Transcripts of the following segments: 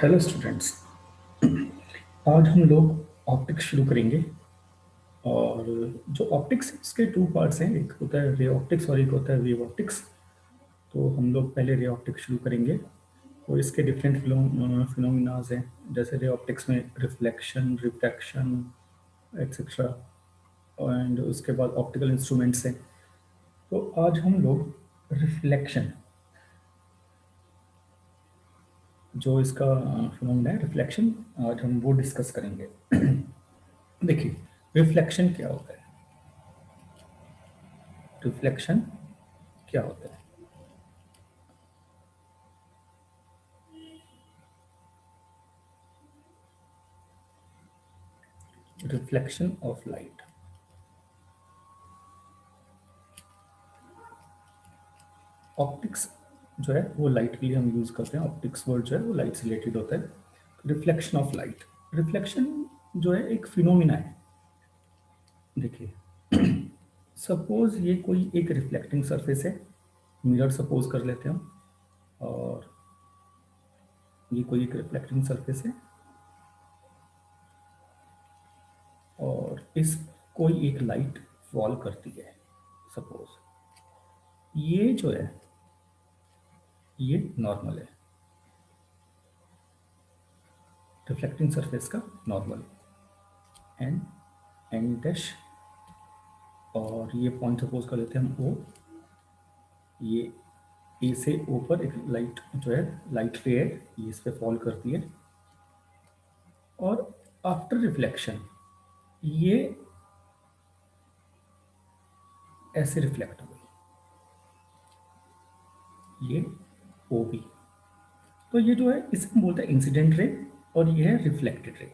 Hello students. आज हम लोग ऑप्टिक्स शुरू करेंगे। और जो ऑप्टिक्स इसके टू पार्ट्स हैं, एक होता है रे ऑप्टिक्स और एक होता है वेव ऑप्टिक्स। तो हम लोग पहले रे ऑप्टिक्स शुरू करेंगे और इसके डिफरेंट फिनोमिनाज हैं, जैसे रे ऑप्टिक्स में रिफ्लेक्शन, रिफ्रैक्शन, एक्सेट्रा। एंड उसके बाद ऑप्टिकल इंस्ट्रूमेंट्स हैं। तो आज हम लोग रिफ्लेक्शन, जो इसका फिनोमिना है रिफ्लेक्शन, आज हम वो डिस्कस करेंगे। देखिए, रिफ्लेक्शन क्या होता है? रिफ्लेक्शन क्या होता है? Reflection of light. ऑप्टिक्स जो है वो लाइट के लिए हम यूज करते हैं। ऑप्टिक्स वर्ड जो है वो लाइट से रिलेटेड होता है। रिफ्लेक्शन ऑफ लाइट, रिफ्लेक्शन जो है एक फिनोमिना है। देखिए, सपोज ये कोई एक रिफ्लेक्टिंग सरफेस है, मिरर सपोज कर लेते हैं हम। और ये कोई एक रिफ्लेक्टिंग सरफेस है और इस कोई एक लाइट फॉल करती है। सपोज ये जो है ये नॉर्मल है, रिफ्लेक्टिंग सरफेस का नॉर्मल एन एन डैश। और ये पॉइंट सपोज कर लेते हैं हम ओ। ये ए से ओ पर एक लाइट जो है, लाइट रे है, ये इस पे फॉल करती है। और आफ्टर रिफ्लेक्शन ये ऐसे रिफ्लेक्ट हो गई, ये ओ बी। तो ये जो है इसे हम बोलते हैं इंसिडेंट रे और ये है रिफ्लेक्टेड रे।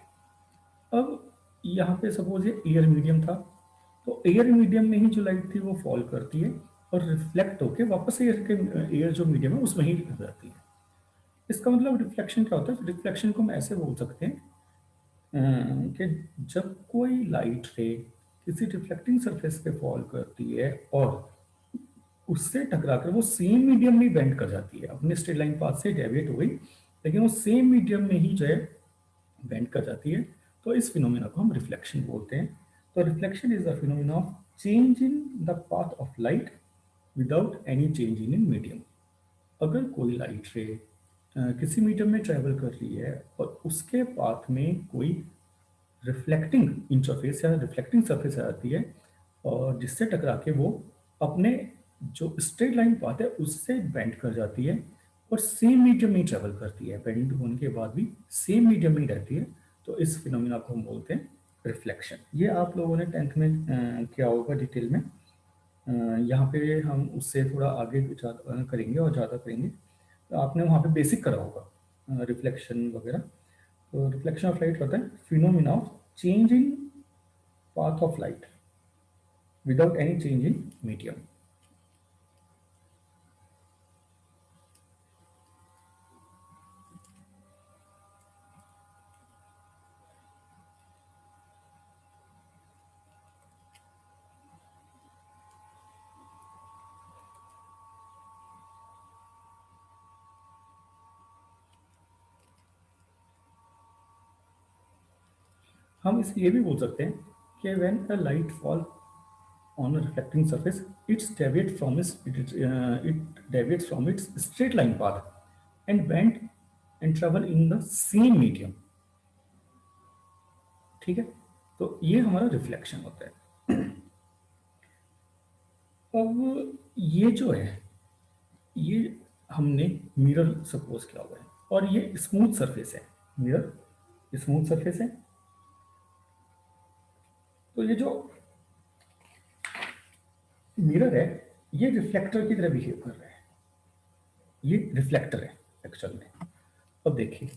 अब यहाँ पे सपोज ये एयर मीडियम था, तो एयर मीडियम में ही जो लाइट थी वो फॉल करती है और रिफ्लेक्ट होके वापस एयर जो मीडियम है उसमें ही रह जाती है। इसका मतलब रिफ्लेक्शन क्या होता है? रिफ्लेक्शन को हम ऐसे बोल सकते हैं कि जब कोई लाइट रे किसी रिफ्लेक्टिंग सरफेस पे फॉल करती है और उससे टकराकर वो सेम मीडियम में बेंड कर जाती है, अपने स्ट्रेट लाइन पाथ से डेविएट हो गई लेकिन वो सेम मीडियम में ही जो है बेंड कर जाती है, तो इस फिनोमेना को हम रिफ्लेक्शन बोलते हैं। तो reflection is the phenomena of change in the path of light without any change in medium. अगर कोई लाइट रे किसी मीडियम में ट्रेवल कर रही है और उसके पाथ में कोई रिफ्लेक्टिंग इंटरफेस या रिफ्लेक्टिंग सरफेस आ जाती है और जिससे टकरा के वो अपने जो स्ट्रेट लाइन पाथ है उससे बेंड कर जाती है और सेम मीडियम में ट्रेवल करती है, बेंड होने के बाद भी सेम मीडियम में रहती है, तो इस फिनोमिना को हम बोलते हैं रिफ्लेक्शन। ये आप लोगों ने टेंथ में किया होगा डिटेल में। यहाँ पे हम उससे थोड़ा आगे करेंगे और ज़्यादा करेंगे। तो आपने वहाँ पे बेसिक करा होगा रिफ्लेक्शन वगैरह। तो रिफ्लेक्शन ऑफ लाइट होता है phenomena of changing path of light without any change in medium. हम इसे ये भी बोल सकते हैं कि when a light fall on a reflecting surface, it deviates from its straight line path and bend and travel in the same medium। ठीक है, तो ये हमारा रिफ्लेक्शन होता है। अब ये जो है ये हमने मिरर सपोज किया हुआ है और ये स्मूथ सरफेस है, मिरर स्मूथ सरफेस है। तो ये जो मिरर है ये रिफ्लेक्टर की तरह बिहेव कर रहा है, ये रिफ्लेक्टर है एक्चुअल में। अब देखिए,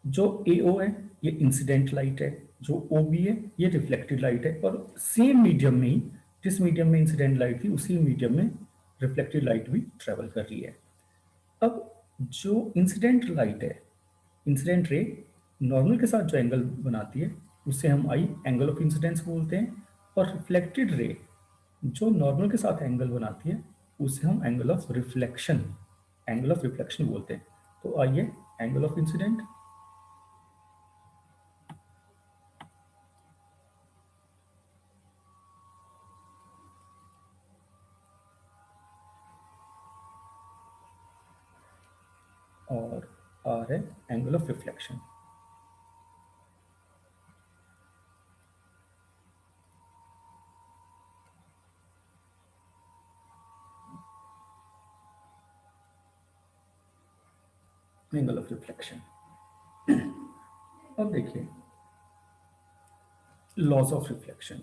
जो AO है ये इंसिडेंट लाइट है, जो OB है ये रिफ्लेक्टेड लाइट है, और सेम मीडियम में ही, जिस मीडियम में इंसिडेंट लाइट थी उसी मीडियम में रिफ्लेक्टेड लाइट भी ट्रेवल कर रही है। अब जो इंसिडेंट लाइट है, इंसिडेंट रे नॉर्मल के साथ जो एंगल बनाती है उसे हम आई एंगल ऑफ इंसिडेंस बोलते हैं, और रिफ्लेक्टेड रे जो नॉर्मल के साथ एंगल बनाती है उसे हम एंगल ऑफ रिफ्लेक्शन बोलते हैं। तो आइए एंगल ऑफ इंसिडेंट, और आर है angle of reflection. Angle of reflection. अब देखिए लॉस ऑफ रिफ्लेक्शन।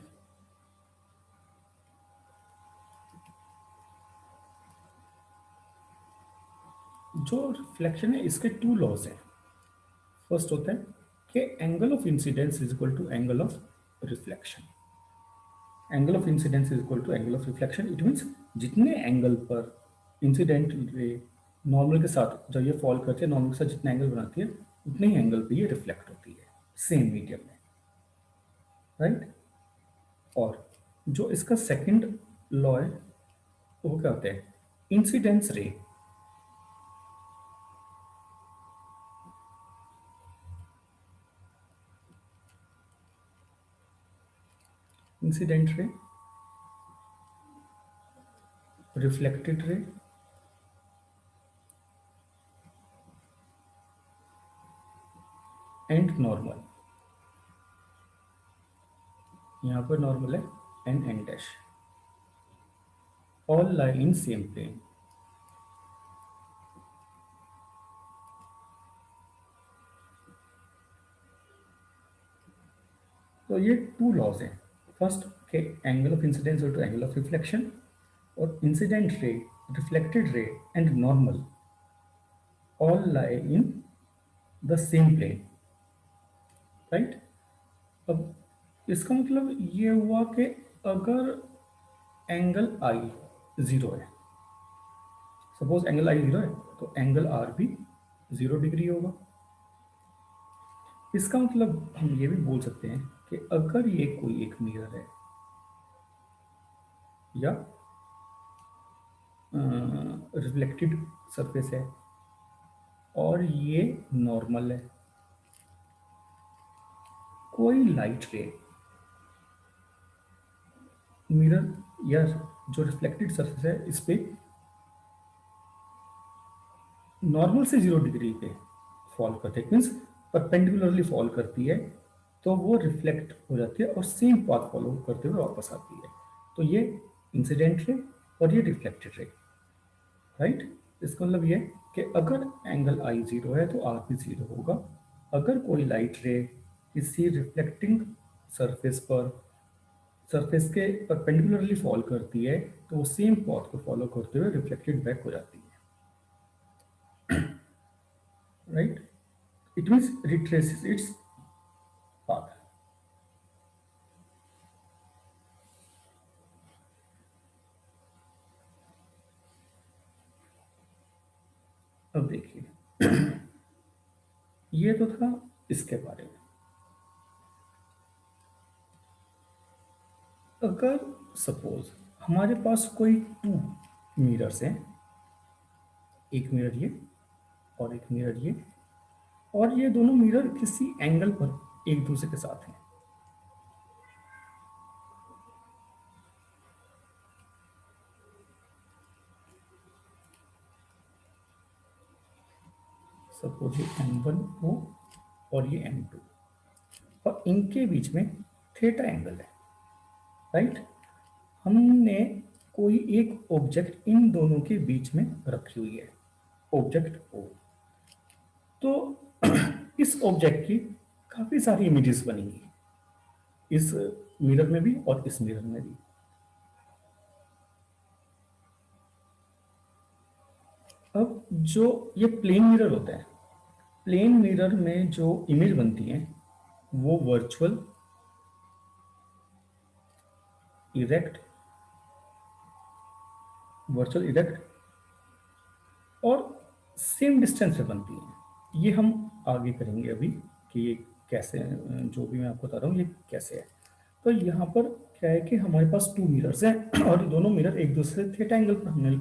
जो रिफ्लेक्शन है इसके टू लॉज हैं। फर्स्ट होता है कि angle of incidence is equal to angle of reflection. Angle of incidence is equal to angle of reflection. It means जितने एंगल पर इंसिडेंट रे नॉर्मल के साथ जब ये फॉल करती है, नॉर्मल के साथ जितने एंगल बनाती है उतने ही एंगल पे ये रिफ्लेक्ट होती है सेम मीडियम में, राइट। और जो इसका सेकंड लॉ है वो क्या होता है, incidence ray incident ray, reflected ray and normal. यहां पर नॉर्मल है N dash, all lie in same plane. तो ये टू लॉज हैं। फर्स्ट के angle of incidence to angle of reflection, और incident ray, reflected ray and normal all lie in the same plane, right. अब इसका मतलब ये हुआ कि अगर एंगल आई जीरो है, सपोज एंगल आई जीरो है, तो एंगल आर भी 0 डिग्री होगा। इसका मतलब हम ये भी बोल सकते हैं कि अगर ये कोई एक मिरर है या रिफ्लेक्टेड सरफेस है और ये नॉर्मल है, कोई लाइट रे मिरर या जो रिफ्लेक्टेड सरफेस है इस पे नॉर्मल से 0 डिग्री पे फॉल करते हैं, मीन्स परपेंडिकुलरली फॉल करती है, तो वो रिफ्लेक्ट हो जाती है और सेम पाथ फॉलो करते हुए वापस आती है। तो ये इंसिडेंट रे और ये रिफ्लेक्टेड रे, राइट। इसका मतलब ये कि अगर एंगल आई जीरो है तो आर भी जीरो होगा। अगर कोई लाइट रे किसी रिफ्लेक्टिंग सरफेस पर सरफेस के परपेंडिकुलरली फॉल करती है तो वो सेम पाथ को फॉलो करते हुए रिफ्लेक्टेड बैक हो जाती है, right. It means retraces its path. अब देखिए ये तो था इसके बारे में। अगर सपोज हमारे पास कोई टू मिरर्स हैं, एक मिरर ये और एक मिरर ये, और ये दोनों मिरर किसी एंगल पर एक दूसरे के साथ हैं, सपोज ये M1 हो और ये M2, और इनके बीच में थीटा एंगल है, राइट। हमने कोई एक ऑब्जेक्ट इन दोनों के बीच में रखी हुई है, ऑब्जेक्ट O। तो इस ऑब्जेक्ट की काफी सारी इमेजेस बनेंगी, इस मिरर में भी और इस मिरर में भी। अब जो ये प्लेन मिरर होता है, प्लेन मिरर में जो इमेज बनती है वो वर्चुअल, इरेक्ट, वर्चुअल इरेक्ट और सेम डिस्टेंस पे बनती है। ये हम आगे करेंगे अभी कि ये कैसे, जो भी मैं आपको बता रहा हूँ ये कैसे है। तो यहाँ पर क्या है कि हमारे पास टू मिरर्स हैं और ये दोनों मिरर एक दूसरे थीटा एंगल पर हमने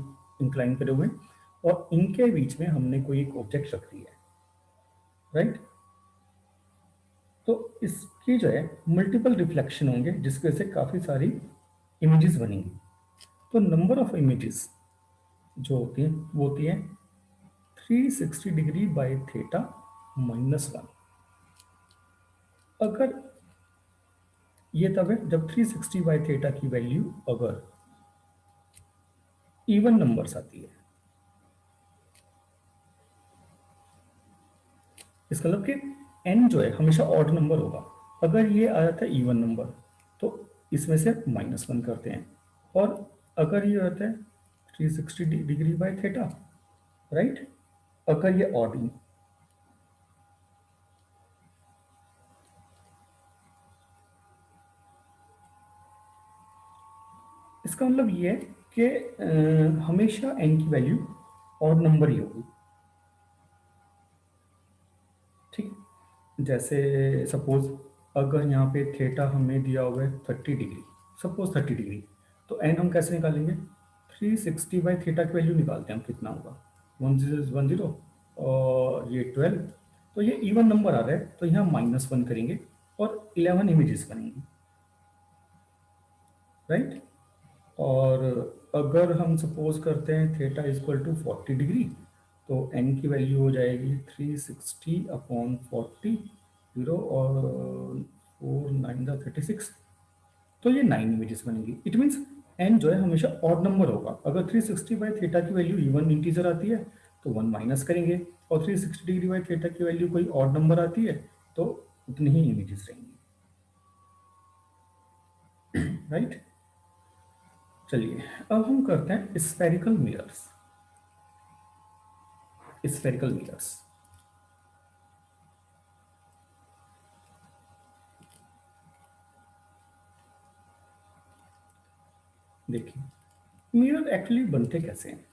इंक्लाइन करे हुए हैं, और इनके बीच में हमने कोई एक ऑब्जेक्ट रख दिया है। राइट। तो इसकी जो है मल्टीपल रिफ्लेक्शन होंगे जिसकी वजह से काफ़ी सारी इमेजेस बनेंगी। तो नंबर ऑफ इमेजेस जो होती हैं वो होती है 360 डिग्री बाय थीटा -1। अगर ये तब है जब 360 बाय थीटा की वैल्यू अगर इवन नंबर्स आती है। इसका मतलब कि n जो है हमेशा ऑड नंबर होगा। अगर ये आ जाता है इवन नंबर तो इसमें से -1 करते हैं। और अगर ये आता है 360 डिग्री बाय थीटा, राइट, अगर ये ऑड ही, इसका मतलब ये है कि हमेशा n की वैल्यू ऑड नंबर ही होगी। ठीक, जैसे सपोज अगर यहाँ पे थीटा हमें दिया हुआ है 30 डिग्री, सपोज 30 डिग्री, तो एन हम कैसे निकालेंगे? 360 बाई थीटा की वैल्यू निकालते हैं हम, कितना होगा? 1010 और ये 12। तो ये इवन नंबर आ रहा है तो यहाँ -1 करेंगे और 11 इमेजेस बनेंगी, राइट। और अगर हम सपोज करते हैं थीटा इक्वल टू 40 डिग्री, तो एन की वैल्यू हो जाएगी 360/40, 0 और 4 9 36। तो ये 9 इमेजेस बनेंगी। इट मीन्स एन जो है हमेशा ऑड नंबर होगा। अगर 360 बाई थीटा की वैल्यू इवन इंटीजर आती है तो 1 माइनस करेंगे, और 360 डिग्री बाई थीटा की वैल्यू कोई ऑड नंबर आती है तो उतनी ही इमेजेस रहेंगी, राइट। चलिए अब हम करते हैं स्फेरिकल मिरर्स। स्फेरिकल मिरर्स, देखिए मिरर एक्चुअली बनते कैसे हैं।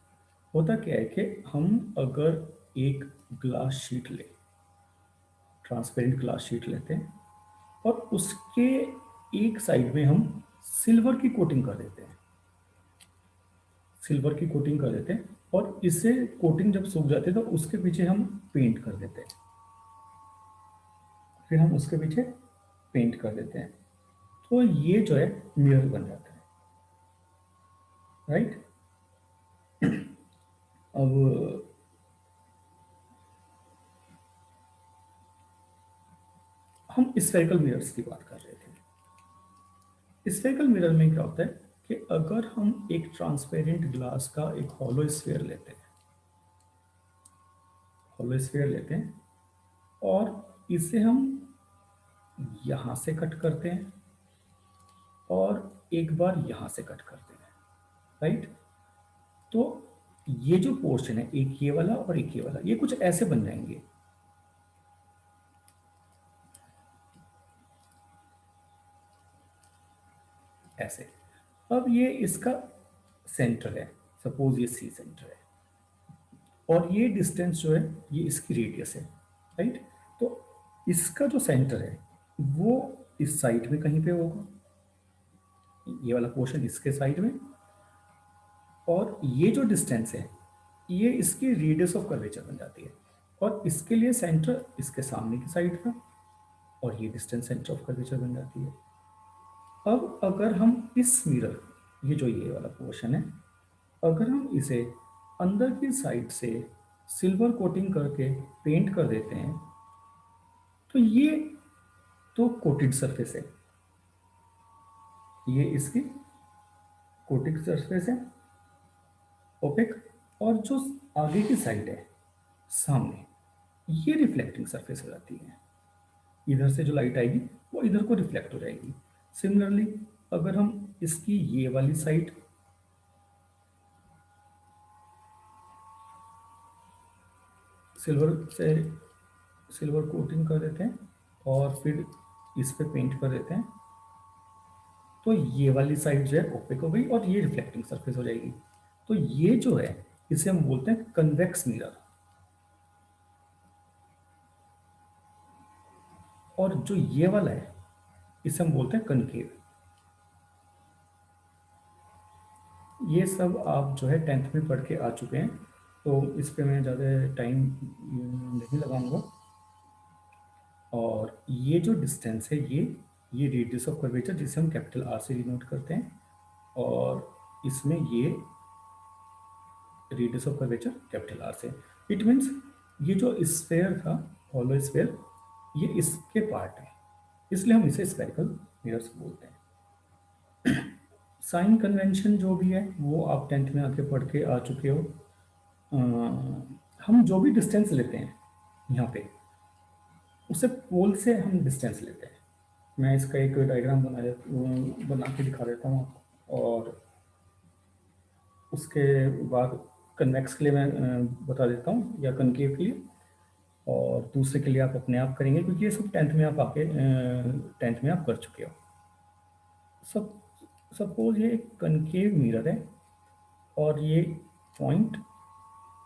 होता क्या है कि हम अगर एक ग्लास शीट ले, ट्रांसपेरेंट ग्लास शीट लेते हैं और उसके एक साइड में हम सिल्वर की कोटिंग कर देते हैं, सिल्वर की कोटिंग कर देते हैं, और इससे कोटिंग जब सूख जाती है तो उसके पीछे हम पेंट कर देते हैं, फिर हम उसके पीछे पेंट कर देते हैं, तो ये जो है मिरर बन जाता है, राइट। अब हम स्फेरिकल मिरर्स की बात कर रहे थे। स्फेरिकल मिरर में क्या होता है कि अगर हम एक ट्रांसपेरेंट ग्लास का एक हॉलो स्फीयर लेते हैं, हॉलो स्फीयर लेते हैं और इसे हम यहां से कट करते हैं और एक बार यहां से कट करते हैं, राइट। तो ये जो पोर्शन है, एक ये वाला और एक ये वाला, ये कुछ ऐसे बन जाएंगे, ऐसे। अब ये इसका सेंटर है, सपोज ये सी सेंटर है, और ये डिस्टेंस जो है ये इसकी रेडियस है, राइट। तो इसका जो सेंटर है वो इस साइड में कहीं पे होगा, ये वाला पोर्शन इसके साइड में, और ये जो डिस्टेंस है ये इसकी रेडियस ऑफ कर्वेचर बन जाती है, और इसके लिए सेंटर इसके सामने की साइड का, और ये डिस्टेंस सेंटर ऑफ कर्वेचर बन जाती है। अब अगर हम इस मिरर, ये जो ये वाला पोर्शन है, अगर हम इसे अंदर की साइड से सिल्वर कोटिंग करके पेंट कर देते हैं तो ये तो कोटेड सरफेस है, ये इसकी कोटेड सरफेस है, ओपेक। और जो आगे की साइड है सामने, ये रिफ्लेक्टिंग सरफेस हो जाती है। इधर से जो लाइट आएगी वो इधर को रिफ्लेक्ट हो जाएगी। सिमिलरली अगर हम इसकी ये वाली साइड सिल्वर से सिल्वर कोटिंग कर देते हैं और फिर इस पे पेंट कर देते हैं, तो ये वाली साइड जो है ओपेक हो गई और ये रिफ्लेक्टिंग सरफेस हो जाएगी। तो ये जो है इसे हम बोलते हैं कन्वेक्स मिरर, और जो ये वाला है इसे हम बोलते हैं कनकेव। ये सब आप जो है 10th में पढ़ के आ चुके हैं, तो इस पे मैं ज़्यादा टाइम नहीं लगाऊंगा। और ये जो डिस्टेंस है ये रेडियस ऑफ कर्वेचर जिसे हम कैपिटल आर से डिनोट करते हैं, और इसमें ये radius of curvature capital R से। इट मीन्स ये जो स्फेयर था, हॉलो स्फेयर, ये इसके पार्ट है, इसलिए हम इसे स्फेरिकल मिरर्स बोलते हैं। साइन कन्वेंशन जो भी है वो आप 10th में आके पढ़ के आ चुके हो। हम जो भी डिस्टेंस लेते हैं यहाँ पे, उसे पोल से हम डिस्टेंस लेते हैं। मैं इसका एक डायग्राम बना के दिखा देता हूँ आपको, और उसके बाद कन्वेक्स के लिए मैं बता देता हूँ, या कनकेव के लिए, और दूसरे के लिए आप अपने आप करेंगे, क्योंकि ये सब 10th में आप आके 10th में आप कर चुके हो। सब सपोज ये एक कनकेव मिरर है, और ये पॉइंट,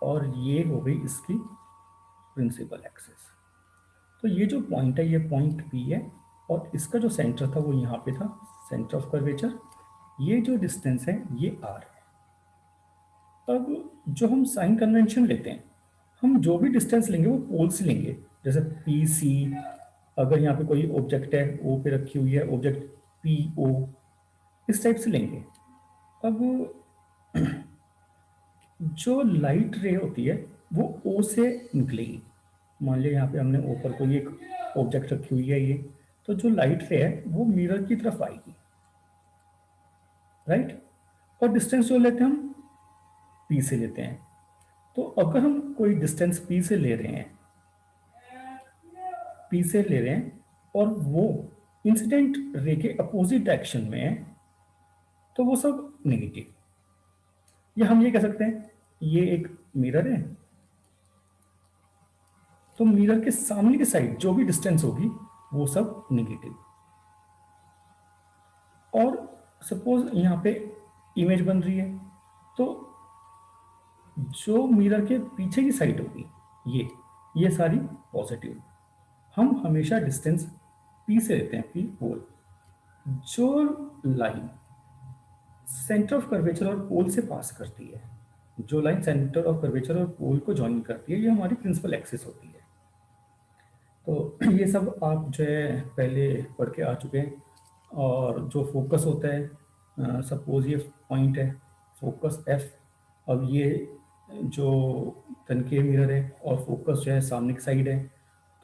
और ये हो गई इसकी प्रिंसिपल एक्सिस। तो ये जो पॉइंट है ये पॉइंट पी है, और इसका जो सेंटर था वो यहाँ पे था, सेंटर ऑफ कर्वेचर। ये जो डिस्टेंस है ये आर है। अब जो हम साइन कन्वेंशन लेते हैं, हम जो भी डिस्टेंस लेंगे वो पोल से लेंगे। जैसे पी सी, अगर यहाँ पे कोई ऑब्जेक्ट है ओ पे रखी हुई है, ऑब्जेक्ट पी ओ, इस टाइप से लेंगे। अब जो लाइट रे होती है वो ओ से निकलेगी। मान लिया यहाँ पे हमने ओ पर कोई एक ऑब्जेक्ट रखी हुई है ये, तो जो लाइट रे है वो मिरर की तरफ आएगी, राइट। और डिस्टेंस जो लेते हैं हम पी से लेते हैं। तो अगर हम कोई डिस्टेंस पी से ले रहे हैं, पी से ले रहे हैं, और वो इंसिडेंट रे के अपोजिट डायरेक्शन में है, तो वो सब नेगेटिव। या हम ये कह सकते हैं ये एक मिरर है, तो मिरर के सामने की साइड जो भी डिस्टेंस होगी वो सब नेगेटिव। और सपोज यहाँ पे इमेज बन रही है, तो जो मिरर के पीछे की साइड होगी ये सारी पॉजिटिव। हम हमेशा डिस्टेंस पी से लेते हैं, पी पोल। जो लाइन सेंटर ऑफ कर्वेचर और पोल से पास करती है, जो लाइन सेंटर ऑफ कर्वेचर और पोल को ज्वाइन करती है, ये हमारी प्रिंसिपल एक्सिस होती है। तो ये सब आप जो है पहले पढ़ के आ चुके हैं। और जो फोकस होता है, सपोज ये पॉइंट है, फोकस एफ। अब ये जो कनकेव मिरर है और फोकस जो है सामने की साइड है,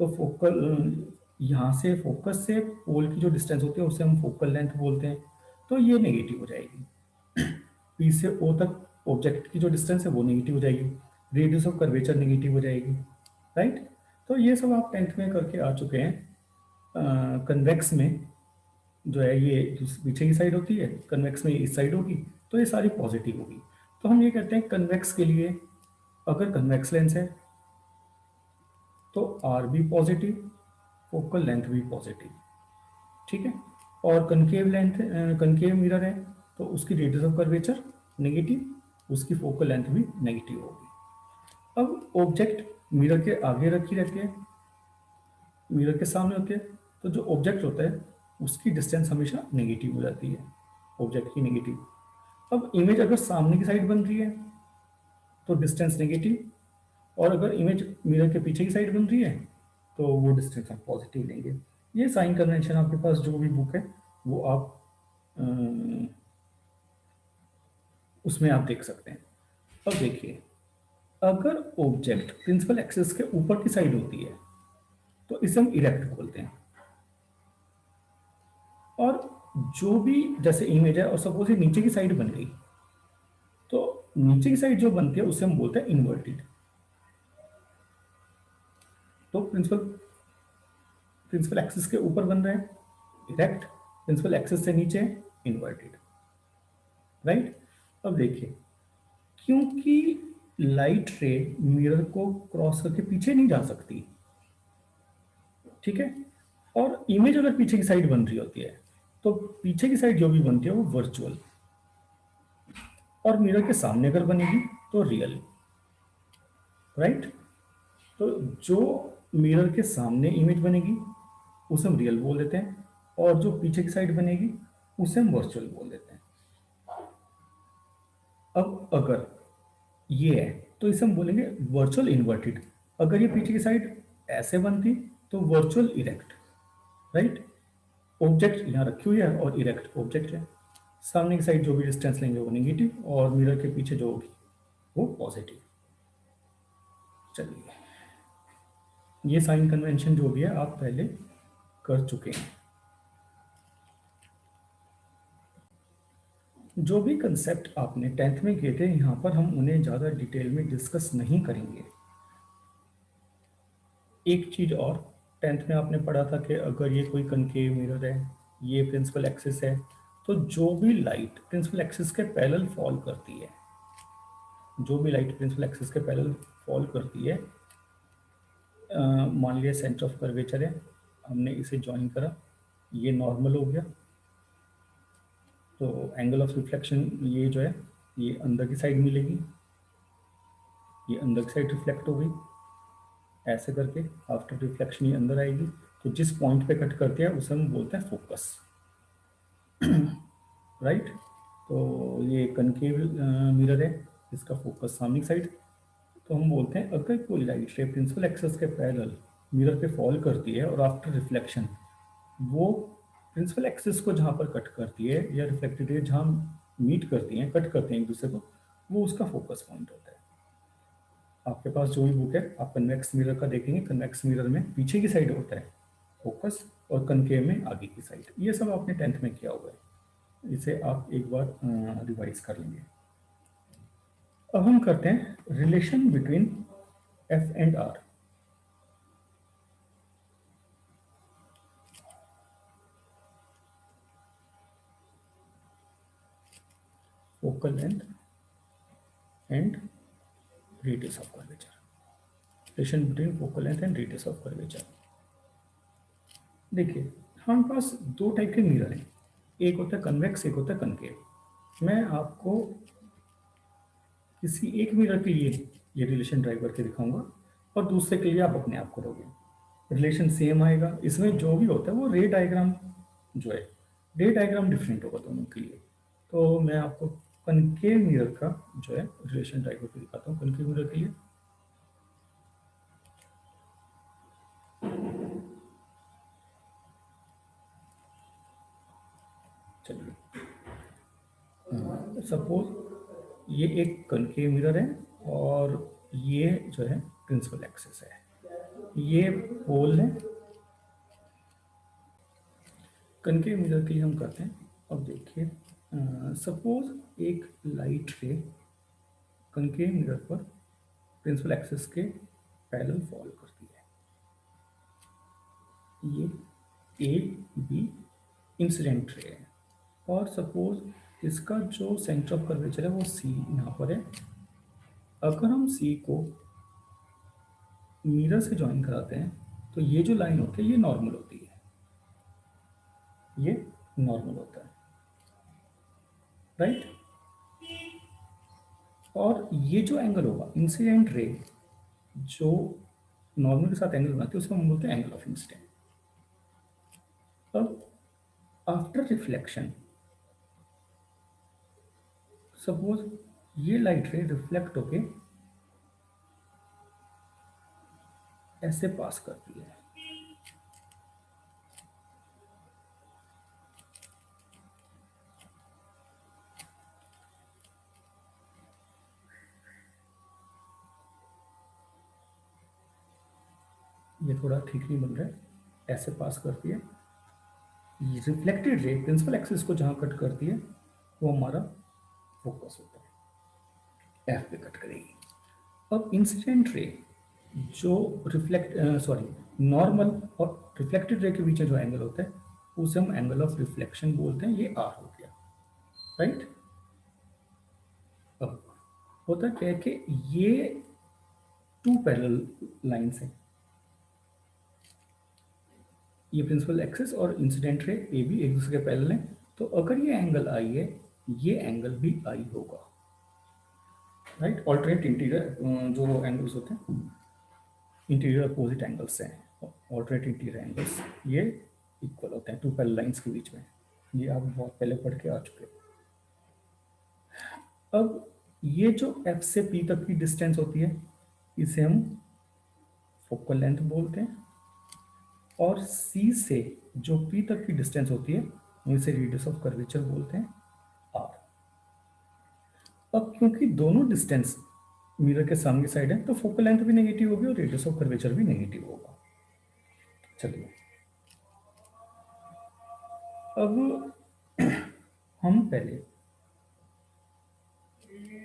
तो फोकल यहाँ से फोकस से पोल की जो डिस्टेंस होती है उसे हम फोकल लेंथ बोलते हैं। तो ये नेगेटिव हो जाएगी। पी से ओ तक ऑब्जेक्ट की जो डिस्टेंस है वो नेगेटिव हो जाएगी, रेडियस ऑफ कर्वेचर नेगेटिव हो जाएगी, राइट। तो ये सब आप 10th में करके आ चुके हैं। कन्वेक्स में जो है ये पीछे की साइड होती है, कन्वेक्स में इस साइड होगी, तो ये सारी पॉजिटिव होगी। तो हम ये कहते हैं कन्वेक्स के लिए, अगर कन्वेक्स लेंस है तो आर भी पॉजिटिव, फोकल लेंथ भी पॉजिटिव, ठीक है। और कनकेव लेंथ, कनकेव मिरर है, तो उसकी रेडियस ऑफ कर्वेचर नेगेटिव, उसकी फोकल लेंथ भी नेगेटिव होगी। अब ऑब्जेक्ट मिरर के आगे रखी रहती है, मिरर के सामने होती है, तो जो ऑब्जेक्ट होता है उसकी डिस्टेंस हमेशा नेगेटिव हो जाती है, ऑब्जेक्ट की नेगेटिव। अब इमेज अगर सामने की साइड बन रही है तो डिस्टेंस नेगेटिव, और अगर इमेज मिरर के पीछे की साइड बन रही है तो वो डिस्टेंस हम पॉजिटिव लेंगे। ये साइन कन्वेंशन आपके पास जो भी बुक है वो आप उसमें आप देख सकते हैं। अब देखिए, अगर ऑब्जेक्ट प्रिंसिपल एक्सिस के ऊपर की साइड होती है तो इसे हम इरेक्ट बोलते हैं। और जो भी जैसे इमेज है और सपोज ये नीचे की साइड बन गई, तो नीचे की साइड जो बनती है उसे हम बोलते हैं इन्वर्टेड। तो प्रिंसिपल प्रिंसिपल एक्सिस के ऊपर बन रहा है इरेक्ट, प्रिंसिपल एक्सिस से नीचे इन्वर्टेड, राइट। अब देखिए, क्योंकि लाइट रे मिरर को क्रॉस करके पीछे नहीं जा सकती, ठीक है। और इमेज अगर पीछे की साइड बन रही होती है तो पीछे की साइड जो भी बनती है वो वर्चुअल, और मिरर के सामने अगर बनेगी तो रियल, राइट। तो जो मिरर के सामने इमेज बनेगी उसे हम रियल बोल देते हैं, और जो पीछे की साइड बनेगी उसे हम वर्चुअल बोल देते हैं। अब अगर ये है तो इसे हम बोलेंगे वर्चुअल इन्वर्टेड। अगर ये पीछे की साइड ऐसे बनती तो वर्चुअल इरेक्ट, राइट, ऑब्जेक्ट यहाँ रखी हुई है और इरेक्ट ऑब्जेक्ट है। सामने की साइड जो भी डिस्टेंस लेंगे वो नेगेटिव और मिरर के पीछे जो होगी वो पॉजिटिव। चलिए, ये साइन कन्वेंशन जो भी है आप पहले कर चुके हैं। जो भी कंसेप्ट आपने 10th में किए थे यहाँ पर हम उन्हें ज़्यादा डिटेल में डिस्कस नहीं करेंगे। एक चीज़ और, 10th में आपने पढ़ा था कि अगर ये कोई कनकेव मिरर है, ये प्रिंसिपल एक्सिस है, तो जो भी लाइट प्रिंसिपल एक्सिस के पैरेलल फॉल करती है, जो भी लाइट प्रिंसिपल एक्सिस के पैरेलल फॉल करती है, मान लिया सेंटर ऑफ कर्वेचर है, हमने इसे ज्वाइन करा, ये नॉर्मल हो गया, तो एंगल ऑफ रिफ्लेक्शन ये जो है ये अंदर की साइड मिलेगी, ये अंदर की साइड रिफ्लेक्ट हो गई, ऐसे करके आफ्टर रिफ्लेक्शन ये अंदर आएगी। तो जिस पॉइंट पे कट करते हैं उसे हम बोलते हैं फोकस, राइट। तो ये कनकेव मिरर है, इसका फोकस सामने की साइड। तो हम बोलते हैं अगर कोई लाइट रे प्रिंसिपल एक्सिस के पैरेलल मिरर पे फॉल करती है और आफ्टर रिफ्लेक्शन वो प्रिंसिपल एक्सिस को जहाँ पर कट करती है या रिफ्लेक्टेड रे जहाँ मीट करती हैं, कट करते हैं एक दूसरे को, वो उसका फोकस पॉइंट होता है। आपके पास जो भी बुक है आप कन्वेक्स मिरर का देखेंगे, कन्वेक्स मिरर में पीछे की साइड होता है फोकस और कनकेव में आगे की साइड। ये सब आपने 10th में किया हुआ है, इसे आप एक बार रिवाइज कर लेंगे। अब हम करते हैं relation between F and R. Focal length and radius of curvature, relation between focal length and radius of curvature. देखिए, हमारे पास दो टाइप के मिरर हैं, एक होता है कन्वेक्स, एक होता है कनकेव। मैं आपको किसी एक मिरर के लिए ये रिलेशन ड्राइव करके दिखाऊंगा और दूसरे के लिए आप अपने आप करोगे, रिलेशन सेम आएगा। इसमें जो भी होता है वो रे डायग्राम जो है, रे डायग्राम डिफरेंट होगा दोनों के लिए। तो मैं आपको कनकेव मिरर का जो है रिलेशन ड्राइव करके दिखाता हूँ कनकेव मिरर के लिए। चलिए, सपोज ये एक कनकेव मिरर है और ये जो है प्रिंसिपल एक्सिस है, ये पोल है। कनकेव मिरर के लिए हम करते हैं, अब देखिए सपोज एक लाइट रे कनकेव मिरर पर प्रिंसिपल एक्सिस के पैरेलल फॉल करती है, ये ए बी इंसिडेंट रे है, और सपोज इसका जो सेंटर ऑफ कर्वेचर है वो सी यहाँ पर है। अगर हम सी को मिरर से ज्वाइन कराते हैं तो ये जो लाइन होती है ये नॉर्मल होती है, ये नॉर्मल होता है, राइट। और ये जो एंगल होगा इंसिडेंट रे जो नॉर्मल के साथ एंगल बनाती है उसको हम बोलते हैं एंगल ऑफ इंसिडेंट। अब आफ्टर रिफ्लेक्शन सपोज ये लाइट रे रिफ्लेक्ट होके ऐसे पास करती है, ये थोड़ा ठीक नहीं बन रहा है, ऐसे पास करती है, रिफ्लेक्टेड रे प्रिंसिपल एक्सिस को जहां कट करती है वो हमारा फोकस होता है, एफ पे कट करेगी। अब इंसिडेंट रे जो रिफ्लेक्ट सॉरी नॉर्मल और रिफ्लेक्टेड रे के बीच में जो एंगल होता है उसे हम एंगल ऑफ रिफ्लेक्शन बोलते हैं, ये आर हो गया, राइट। अब होता क्या है कि ये टू पैरेलल लाइंस हैं, ये प्रिंसिपल एक्सिस और इंसिडेंट रे ए बी एक दूसरे के पैरेलल हैं, तो अगर ये एंगल आई है ये एंगल भी आई होगा, राइट। ऑल्टरनेट इंटीरियर जो एंगल्स होते हैं इंटीरियर अपोजिट एंगल्स हैं, ऑल्टरनेट इंटीरियर एंगल्स ये इक्वल होते हैं टू पैरेलल लाइंस के बीच में, ये आप बहुत पहले पढ़ के आ चुके हो। अब ये जो एफ से पी तक की डिस्टेंस होती है इसे हम फोकल लेंथ बोलते हैं, और सी से जो पी तक की डिस्टेंस होती है इसे रेडियस ऑफ कर्वेचर बोलते हैं आर। अब क्योंकि दोनों डिस्टेंस मिरर के सामने साइड है तो फोकल लेंथ भी नेगेटिव होगी और रेडियस ऑफ कर्वेचर भी नेगेटिव होगा। चलिए अब हम पहले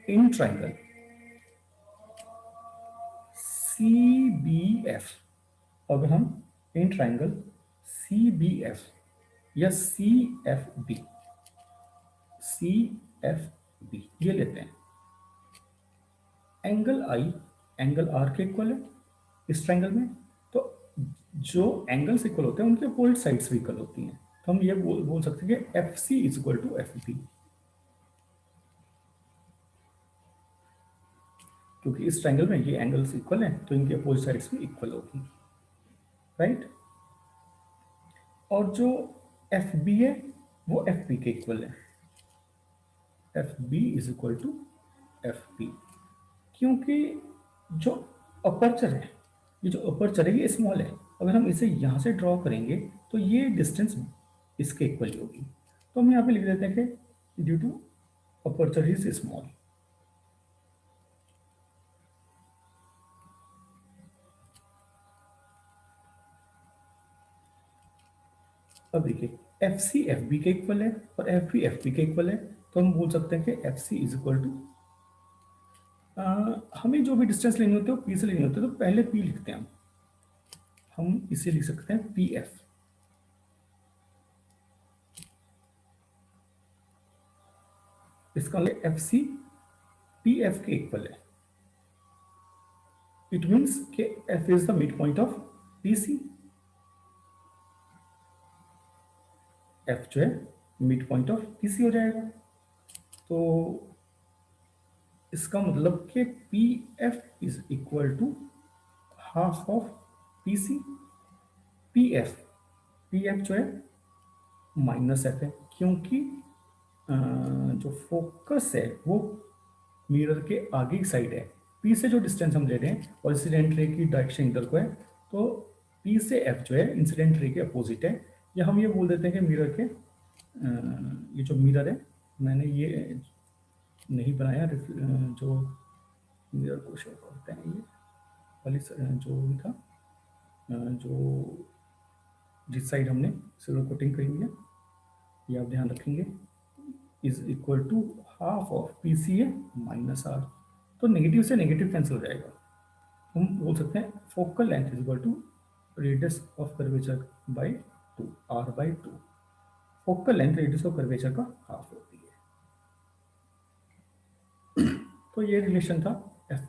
in triangle C B F, अगर हम इन ट्राइंगल सी बी एफ या C F B, C F B ये लेते हैं, एंगल आई एंगल आर के इक्वल है इस ट्राइंगल में, तो जो एंगल्स इक्वल होते हैं उनके अपोजिट साइड्स भी इक्वल होती हैं, तो हम ये बोल सकते हैं कि F C is equal to F B, क्योंकि इस ट्राइंगल में ये एंगल्स इक्वल हैं तो इनके अपोजिट साइड्स भी इक्वल होगी, राइट। और जो एफ बी है वो एफ पी के इक्वल है, F B is equal to F P, क्योंकि जो अपर्चर है, ये जो अपर्चर है ये स्मॉल है, अगर हम इसे यहाँ से ड्रॉ करेंगे तो ये डिस्टेंस इसके इक्वल ही होगी, तो हम यहाँ पे लिख देते हैं कि due to aperture is small. अब देखिए एफ सी एफ बी के इक्वल है और एफ बी एफ बी के इक्वल है, तो हम बोल सकते हैं कि F C is equal to, हमें जो भी डिस्टेंस लेनी होती है वो पी से लेनी होती है, तो पहले पी लिखते हैं हम इसे लिख सकते हैं पी एफ, इसका एफ सी पी एफ के इक्वल है, इट मीन्स के F is the mid point of P C, F जो है mid point of P C हो जाएगा, तो इसका मतलब कि P F is equal to half of P C, P F जो है माइनस एफ है, क्योंकि जो फोकस है वो मिरर के आगे की साइड है, पी से जो डिस्टेंस हम ले रहे हैं और इंसिडेंट रे की डायरेक्शन इधर को है, तो पी से एफ जो है इंसिडेंट रे के अपोजिट है, या हम ये बोल देते हैं कि मिरर के ये जो मिरर है, मैंने ये नहीं बनाया, जो मिरर को शो करते हैं ये वाली जो भी था, जो जिस साइड हमने सिल्वर कोटिंग करी हुई है, ये आप ध्यान रखेंगे, is equal to half of P C A minus R, तो नेगेटिव से नेगेटिव कैंसिल हो जाएगा, हम बोल सकते हैं focal length is equal to radius of curvature by two, R by two, focal length radius of curvature का half होती है, तो ये रिलेशन था एफ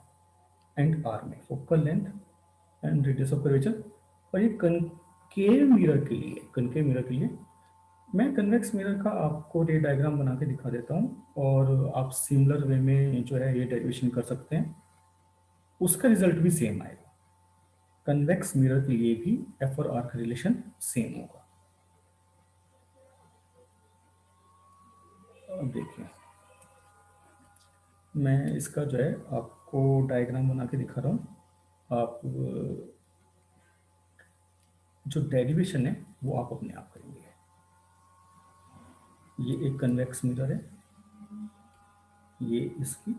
एंड आर में, focal length and radius of curvature. और ये कनकेव मिरर के लिए, कनकेव मिरर के लिए मैं कन्वेक्स मिरर का आपको रे डायग्राम बना के दिखा देता हूँ, और आप सिमिलर वे में जो है ये डेरिवेशन कर सकते हैं, उसका रिजल्ट भी सेम आएगा, कन्वेक्स मिरर के लिए भी एफ और आर का रिलेशन सेम होगा। अब देखिए मैं इसका जो है आपको डायग्राम बना के दिखा रहा हूँ, आप जो डेरिवेशन है वो आप अपने आप करेंगे। ये एक कन्वेक्स मिरर है, ये इसकी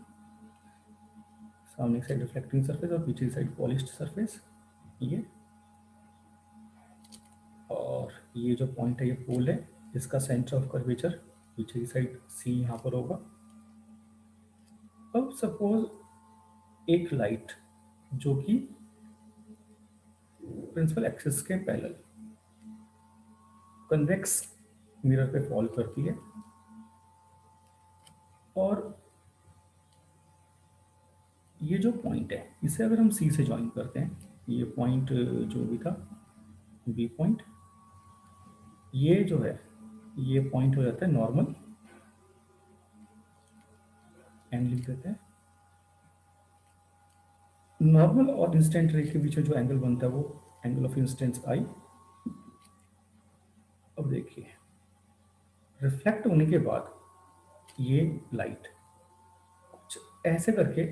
सामने की साइड रिफ्लेक्टिंग सरफेस और पीछे की साइड पॉलिश्ड सरफेस, ये और ये जो पॉइंट है ये पोल है, इसका सेंटर ऑफ कर्वेचर पीछे की साइड सी यहाँ पर होगा। अब सपोज एक लाइट जो कि प्रिंसिपल एक्सिस के पैरेलल कन्वेक्स मिरर पे फॉल करती है, और ये जो पॉइंट है इसे अगर हम सी से ज्वाइन करते हैं, ये पॉइंट जो भी था बी पॉइंट, ये जो है ये पॉइंट हो जाता है नॉर्मल, एन लिख देते हैं, नॉर्मल और इंसिडेंट रे के बीच में जो एंगल बनता है वो एंगल ऑफ इंसिडेंस आई। अब देखिए रिफ्लेक्ट होने के बाद ये लाइट कुछ ऐसे करके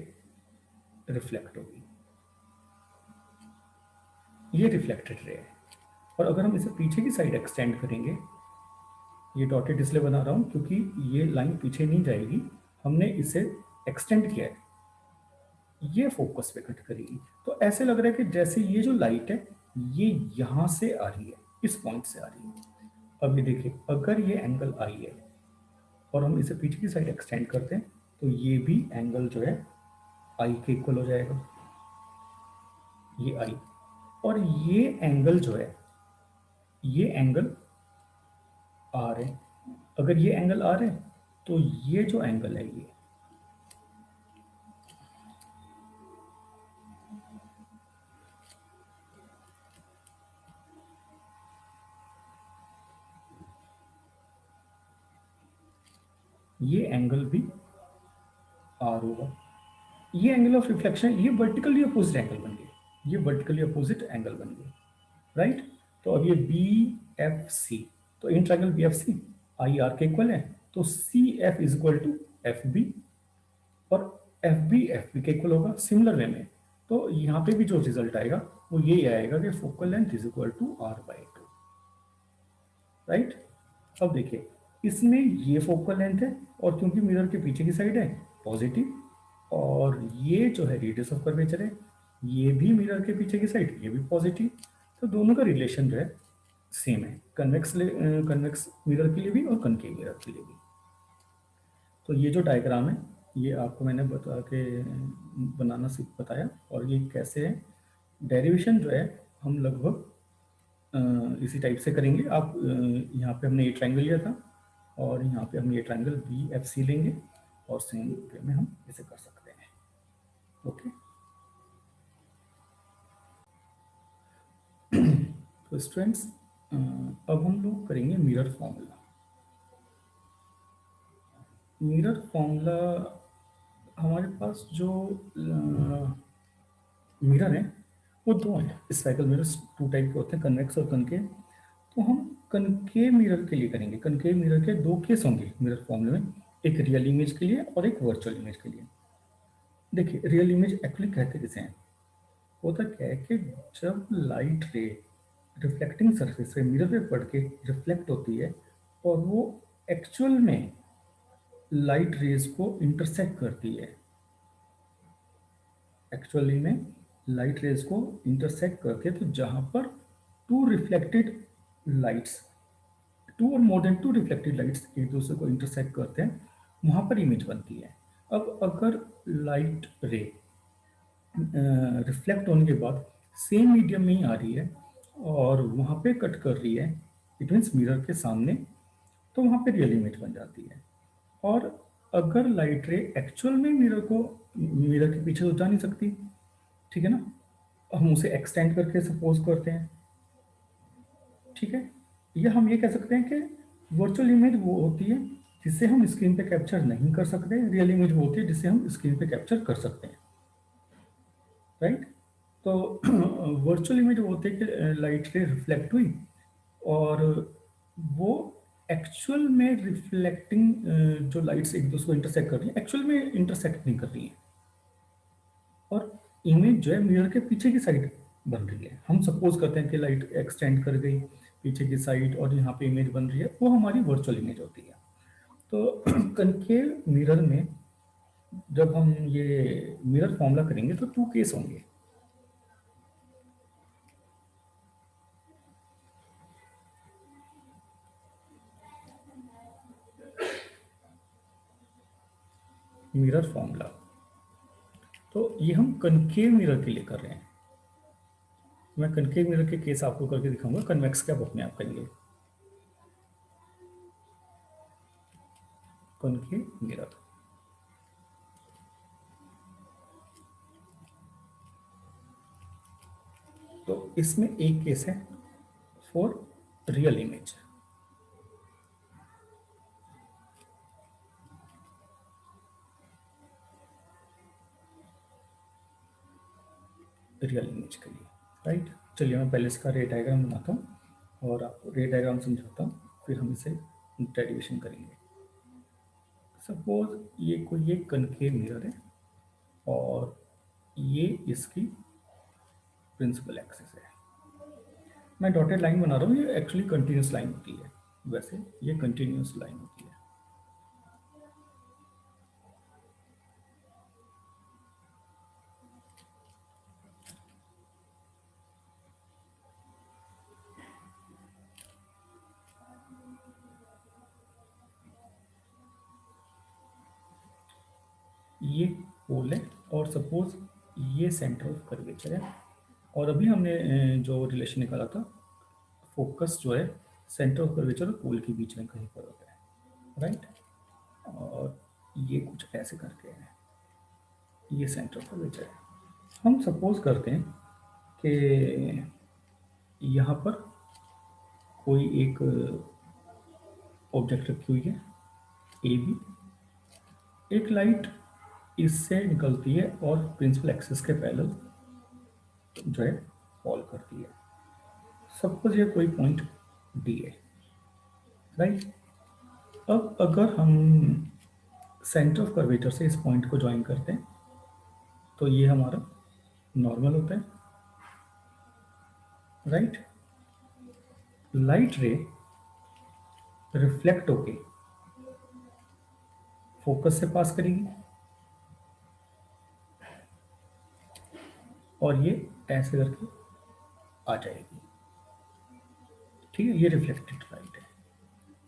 रिफ्लेक्ट होगी, ये रिफ्लेक्टेड रे है, और अगर हम इसे पीछे की साइड एक्सटेंड करेंगे, ये डॉटेड इसलिए बना रहा हूँ क्योंकि ये लाइन पीछे नहीं जाएगी, हमने इसे एक्सटेंड किया है, ये फोकस पे कट करेगी। तो ऐसे लग रहा है कि जैसे ये जो लाइट है ये यहां से आ रही है, इस पॉइंट से आ रही है। अब ये देखिए, अगर ये एंगल आई है और हम इसे पीछे की साइड एक्सटेंड करते हैं तो ये भी एंगल जो है आई के इक्वल हो जाएगा, ये आई। और ये एंगल जो है, ये एंगल आर है। अगर ये एंगल आर है तो ये जो एंगल है ये एंगल भी आर होगा। ये एंगल ऑफ रिफ्लेक्शन, ये वर्टिकली अपोजिट एंगल बन गए, ये वर्टिकली अपोजिट एंगल बन गए, राइट। तो अब ये बी एफ सी, तो in triangle B F C I R के इक्वल है, तो C F is equal to F B, और एफ बी के इक्वल होगा सिमिलर वे में। तो यहाँ पे भी जो रिजल्ट आएगा वो यही आएगा कि focal length is equal to R by two, right. अब देखिए, इसमें ये फोकल लेंथ है और क्योंकि मिरर के पीछे की साइड है पॉजिटिव, और ये जो है रेडियस ऑफ कर्वेचर है, ये भी मिरर के पीछे की साइड, ये भी पॉजिटिव। तो दोनों का रिलेशन जो है सेम है, कन्वेक्स मिरर के लिए भी और कनकेव मिरर के लिए भी। तो ये जो डायग्राम है ये आपको मैंने बता के बनाना सीख बताया, और ये कैसे है, डेरिवेशन जो है हम लगभग इसी टाइप से करेंगे। आप यहाँ पे हमने ये ट्रायंगल लिया था और यहाँ पे हम ये ट्रायंगल बी एफ सी लेंगे और सेम वे में हम इसे कर सकते हैं। ओके, तो स्टूडेंट्स अब हम लोग करेंगे मिरर फॉर्मूला। मिरर फॉर्मूला, हमारे पास जो मिरर है वो दो हैं, स्फेरिकल मिरर्स टू टाइप के होते हैं, कन्वेक्स और कनकेव। तो हम कनकेव मिरर के लिए करेंगे, कनकेव मिरर के दो केस होंगे मिरर फॉर्मूले में, एक रियल इमेज के लिए और एक वर्चुअल इमेज के लिए। देखिए, रियल इमेज एक्चुअली कहते किसे हैं, होता क्या है कि जब लाइट रे रिफ्लेक्टिंग सरफेस से मिरर पे पड़ के रिफ्लेक्ट होती है और वो एक्चुअल में लाइट रेज को इंटरसेक्ट करती है, एक्चुअली में लाइट रेज को इंटरसेक्ट करके, तो जहां पर टू रिफ्लेक्टेड लाइट्स, टू और more than two reflected lights एक दूसरे को इंटरसेक्ट करते हैं, वहां पर इमेज बनती है। अब अगर लाइट रे रिफ्लेक्ट होने के बाद सेम मीडियम में ही आ रही है और वहां पे कट कर रही है, इट मीन्स मिरर के सामने, तो वहां पे रियल इमेज बन जाती है। और अगर लाइट रे एक्चुअल में मिरर के पीछे तो जा नहीं सकती, ठीक है ना, हम उसे एक्सटेंड करके सपोज करते हैं, ठीक है। या हम ये कह सकते हैं कि वर्चुअल इमेज वो होती है जिसे हम स्क्रीन पे कैप्चर नहीं कर सकते, रियल इमेज वो होती है जिसे हम स्क्रीन पे कैप्चर कर सकते हैं, राइट। तो वर्चुअल इमेज वो होती है कि लाइट रे रिफ्लेक्ट हुई और वो एक्चुअल में रिफ्लेक्टिंग जो लाइट्स एक दूसरे को इंटरसेक्ट कर रही है, एक्चुअल में इंटरसेक्ट नहीं कर रही है, और इमेज जो है मिरर के पीछे की साइड बन रही है। हम सपोज करते हैं कि लाइट एक्सटेंड कर गई पीछे की साइड और यहाँ पे इमेज बन रही है, वो हमारी वर्चुअल इमेज होती है। तो कनकेव मिरर में जब हम ये मिरर फॉर्मूला करेंगे तो टू केस होंगे। मिरर फॉर्मूला, तो ये हम कनकेव मिरर के लिए कर रहे हैं। मैं कनकेव मिरर के केस आपको करके दिखाऊंगा, कन्वेक्स के आप अपने आप करेंगे। कनकेव मिरर, तो इसमें एक केस है for real image, real image के लिए, राइट। चलिए मैं पहले इसका रे डायग्राम बनाता हूँ और आपको रे डायग्राम समझाता हूँ, फिर हम इसे डेरिवेशन करेंगे। सपोज ये कोई एक कनकेव मिरर है और ये इसकी प्रिंसिपल एक्सिस है। मैं डॉटेड लाइन बना रहा हूँ, ये एक्चुअली कंटिन्यूस लाइन होती है, वैसे ये कंटिन्यूस लाइन होती है। ये पोल है और सपोज ये सेंटर ऑफ कर्वेचर है, और अभी हमने जो रिलेशन निकाला था, फोकस जो है सेंटर ऑफ कर्वेचर और पोल के बीच में कहीं पर होता है, राइट। और ये कुछ ऐसे करके है, ये सेंटर ऑफ कर्वेचर है। हम सपोज करते हैं कि यहाँ पर कोई एक ऑब्जेक्ट रखी हुई है ए बी, एक लाइट इससे निकलती है और प्रिंसिपल एक्सिस के पैरेलल जो है फॉल करती है। सपोज ये कोई पॉइंट डी है, राइट। अब अगर हम सेंटर ऑफ कर्वेचर से इस पॉइंट को ज्वाइन करते हैं तो ये हमारा नॉर्मल होता है, राइट। लाइट रे रिफ्लेक्ट होके फोकस से पास करेगी और ये ऐसे करके आ जाएगी, ठीक है। ये रिफ्लेक्टेड लाइट है,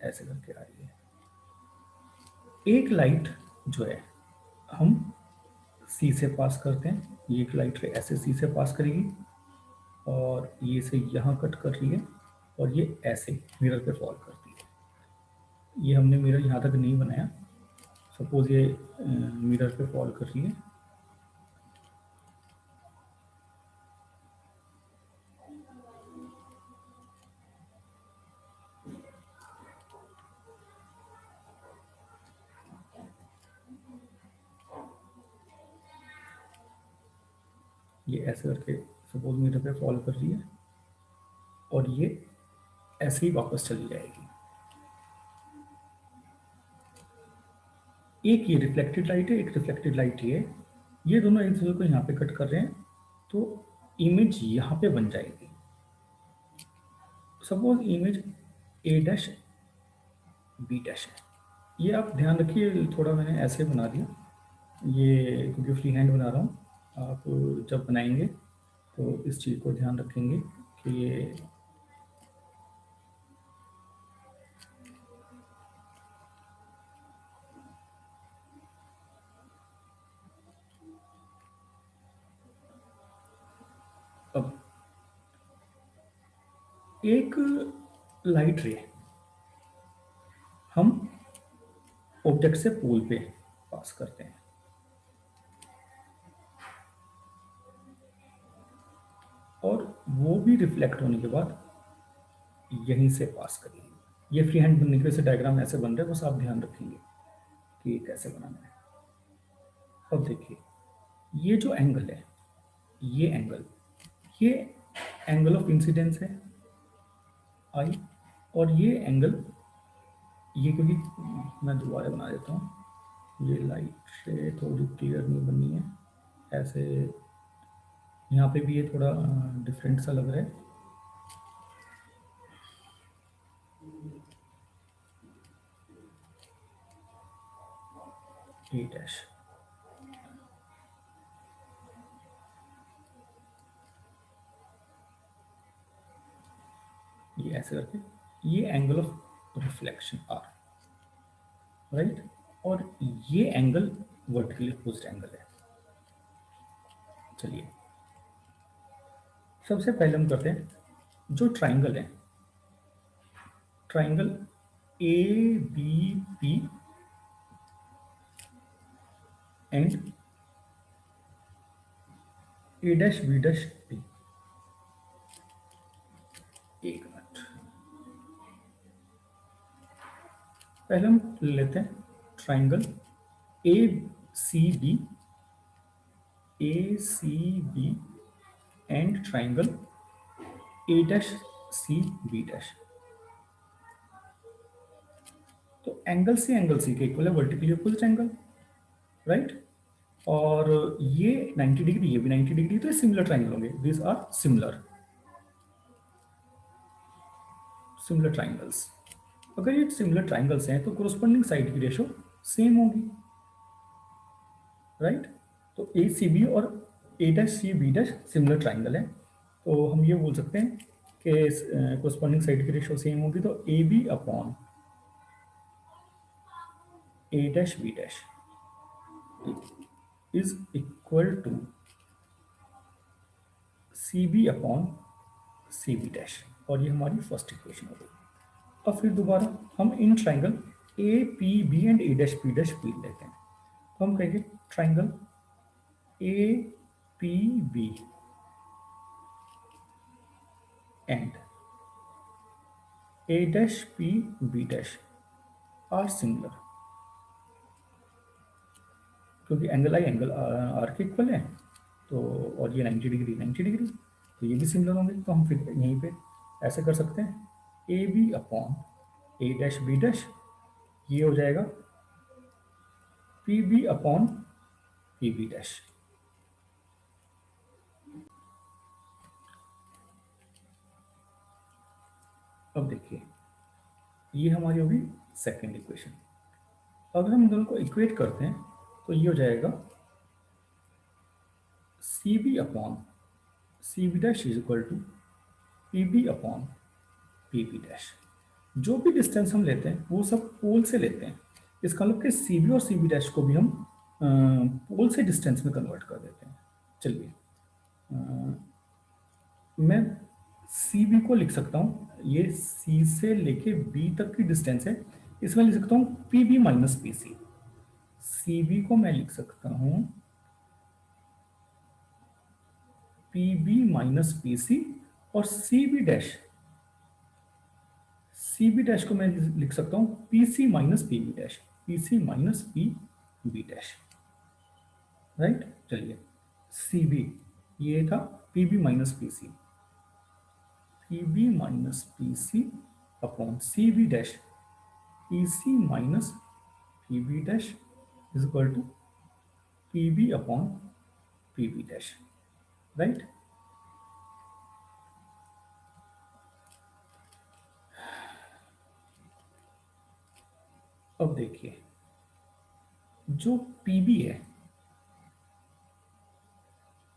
ऐसे करके आ रही है। एक लाइट जो है हम सी से पास करते हैं, ये एक लाइट रे ऐसे सी से पास करेगी और ये से यहाँ कट कर रही है और ये ऐसे मिरर पे फॉल करती है। ये हमने मिरर यहाँ तक नहीं बनाया, सपोज ये मिरर पे फॉल कर रही है, ये ऐसे करके सपोज मिरर पे फॉल कर रही है और ये ऐसे ही वापस चली जाएगी। एक ये रिफ्लेक्टेड लाइट है, एक रिफ्लेक्टेड लाइट ये दोनों एक दूसरे को यहाँ पे कट कर रहे हैं तो इमेज यहाँ पे बन जाएगी। Suppose image A dash B dash है, ये आप ध्यान रखिए, थोड़ा मैंने ऐसे बना दिया ये क्योंकि फ्री हैंड बना रहा हूँ। आप जब बनाएंगे तो इस चीज़ को ध्यान रखेंगे कि ये अब एक लाइट रे हम ऑब्जेक्ट से पोल पे पास करते हैं और वो भी रिफ्लेक्ट होने के बाद यहीं से पास करेंगे। ये फ्री हैंड बनने की वजह से डायग्राम ऐसे बन रहा है, बस आप ध्यान रखेंगे कि ये कैसे बनाना है। अब देखिए ये जो एंगल है, ये एंगल ऑफ इंसिडेंस है आई, और ये एंगल, ये क्योंकि मैं दोबारा बना देता हूँ, ये लाइट से थोड़ी क्लियर नहीं बनी है, ऐसे यहाँ पे भी ये थोड़ा डिफरेंट सा लग रहा है। ए डैश, ये ऐसे करके ये angle of reflection R, right. और ये एंगल वर्टिकली अपोज्ड एंगल है। चलिए सबसे पहले हम करते हैं जो ट्राइंगल है, triangle A B P and A dash B dash P. एक मिनट, पहले हम लेते हैं triangle A C B, A C B and triangle A dash C B dash. तो एंगल सी के इक्वल है वर्टिकली अपोजिट एंगल, राइट। और ये 90 डिग्री, ये भी 90 डिग्री, तो ये सिमिलर ट्राइंगल होंगे, this are similar. Similar triangles, अगर ये सिमिलर ट्राइंगल्स हैं तो कोरोस्पोंडिंग साइड की रेशो सेम होगी, राइट। तो ए सी बी और A dash C B dash similar triangle है, तो हम ये बोल सकते हैं कि कोरोस्पोंडिंग साइड की रेशो सेम होगी, तो A B upon A dash B dash is equal to C B upon C B dash, और ये हमारी फर्स्ट इक्वेशन हो गई। अब फिर दोबारा हम इन triangle A P B and A dash B dash P लेते हैं, तो हम कहेंगे triangle A P B and A dash P B dash are similar, क्योंकि एंगल आई एंगल आर के इक्वल है, तो और ये 90 डिग्री 90 डिग्री, तो ये भी सिमिलर होंगे। तो हम फिर यहीं पे ऐसे कर सकते हैं, A B upon A dash B dash, ये हो जाएगा P B upon P B dash. अब देखिए ये हमारी होगी सेकेंड इक्वेशन। अगर हम दोनों को इक्वेट करते हैं तो ये हो जाएगा C B upon C B dash is equal to P B upon P B dash. जो भी डिस्टेंस हम लेते हैं वो सब पोल से लेते हैं, इसका मतलब कि सी बी और सी बी डैश को भी हम पोल से डिस्टेंस में कन्वर्ट कर देते हैं। चलिए मैं सी बी को लिख सकता हूँ, ये सी से लेके बी तक की डिस्टेंस है, इसमें लिख सकता हूँ P B minus P C. C B को मैं लिख सकता हूँ P B minus P C, और सी बी डैश को मैं लिख सकता हूँ P C minus P B dash, P C minus P B dash, right. चलिए सी बी ये था P B minus P C, P B minus P C upon C B dash P C minus P B dash is equal to P B upon P B dash, right. अब देखिए जो P B है,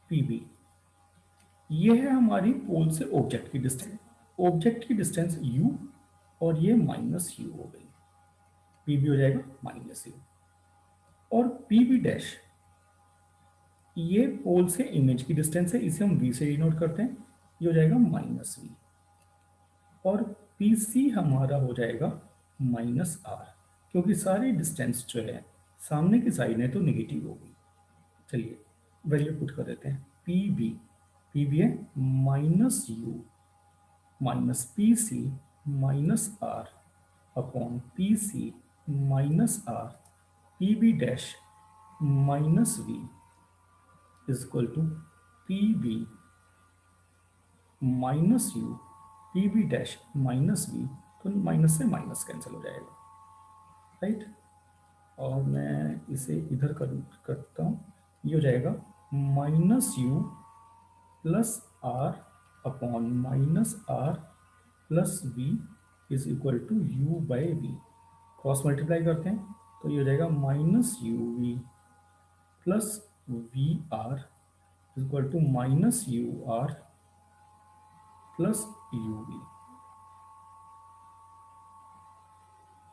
P B ये है हमारी pole से object की distance, object की डिस्टेंस u, और ये माइनस u हो गई, पी बी हो जाएगा माइनस u। और पी बी डैश ये पोल से इमेज की डिस्टेंस है, इसे हम v से डिनोट करते हैं, ये हो जाएगा माइनस v। और पी सी हमारा हो जाएगा माइनस आर, क्योंकि सारी डिस्टेंस जो है सामने की साइड है तो निगेटिव होगी। चलिए वैल्यू पुट कर देते हैं, पी बी है minus U minus P C minus R upon P C minus R P B dash minus V is equal to P B minus U P B dash minus V, तो minus से minus cancel हो जाएगा, right. और मैं इसे इधर करता हूँ, ये हो जाएगा minus U plus R upon minus R plus V is equal to U by V. Cross multiply करते हैं तो ये हो जाएगा minus U V plus V R is equal to minus U R plus U V,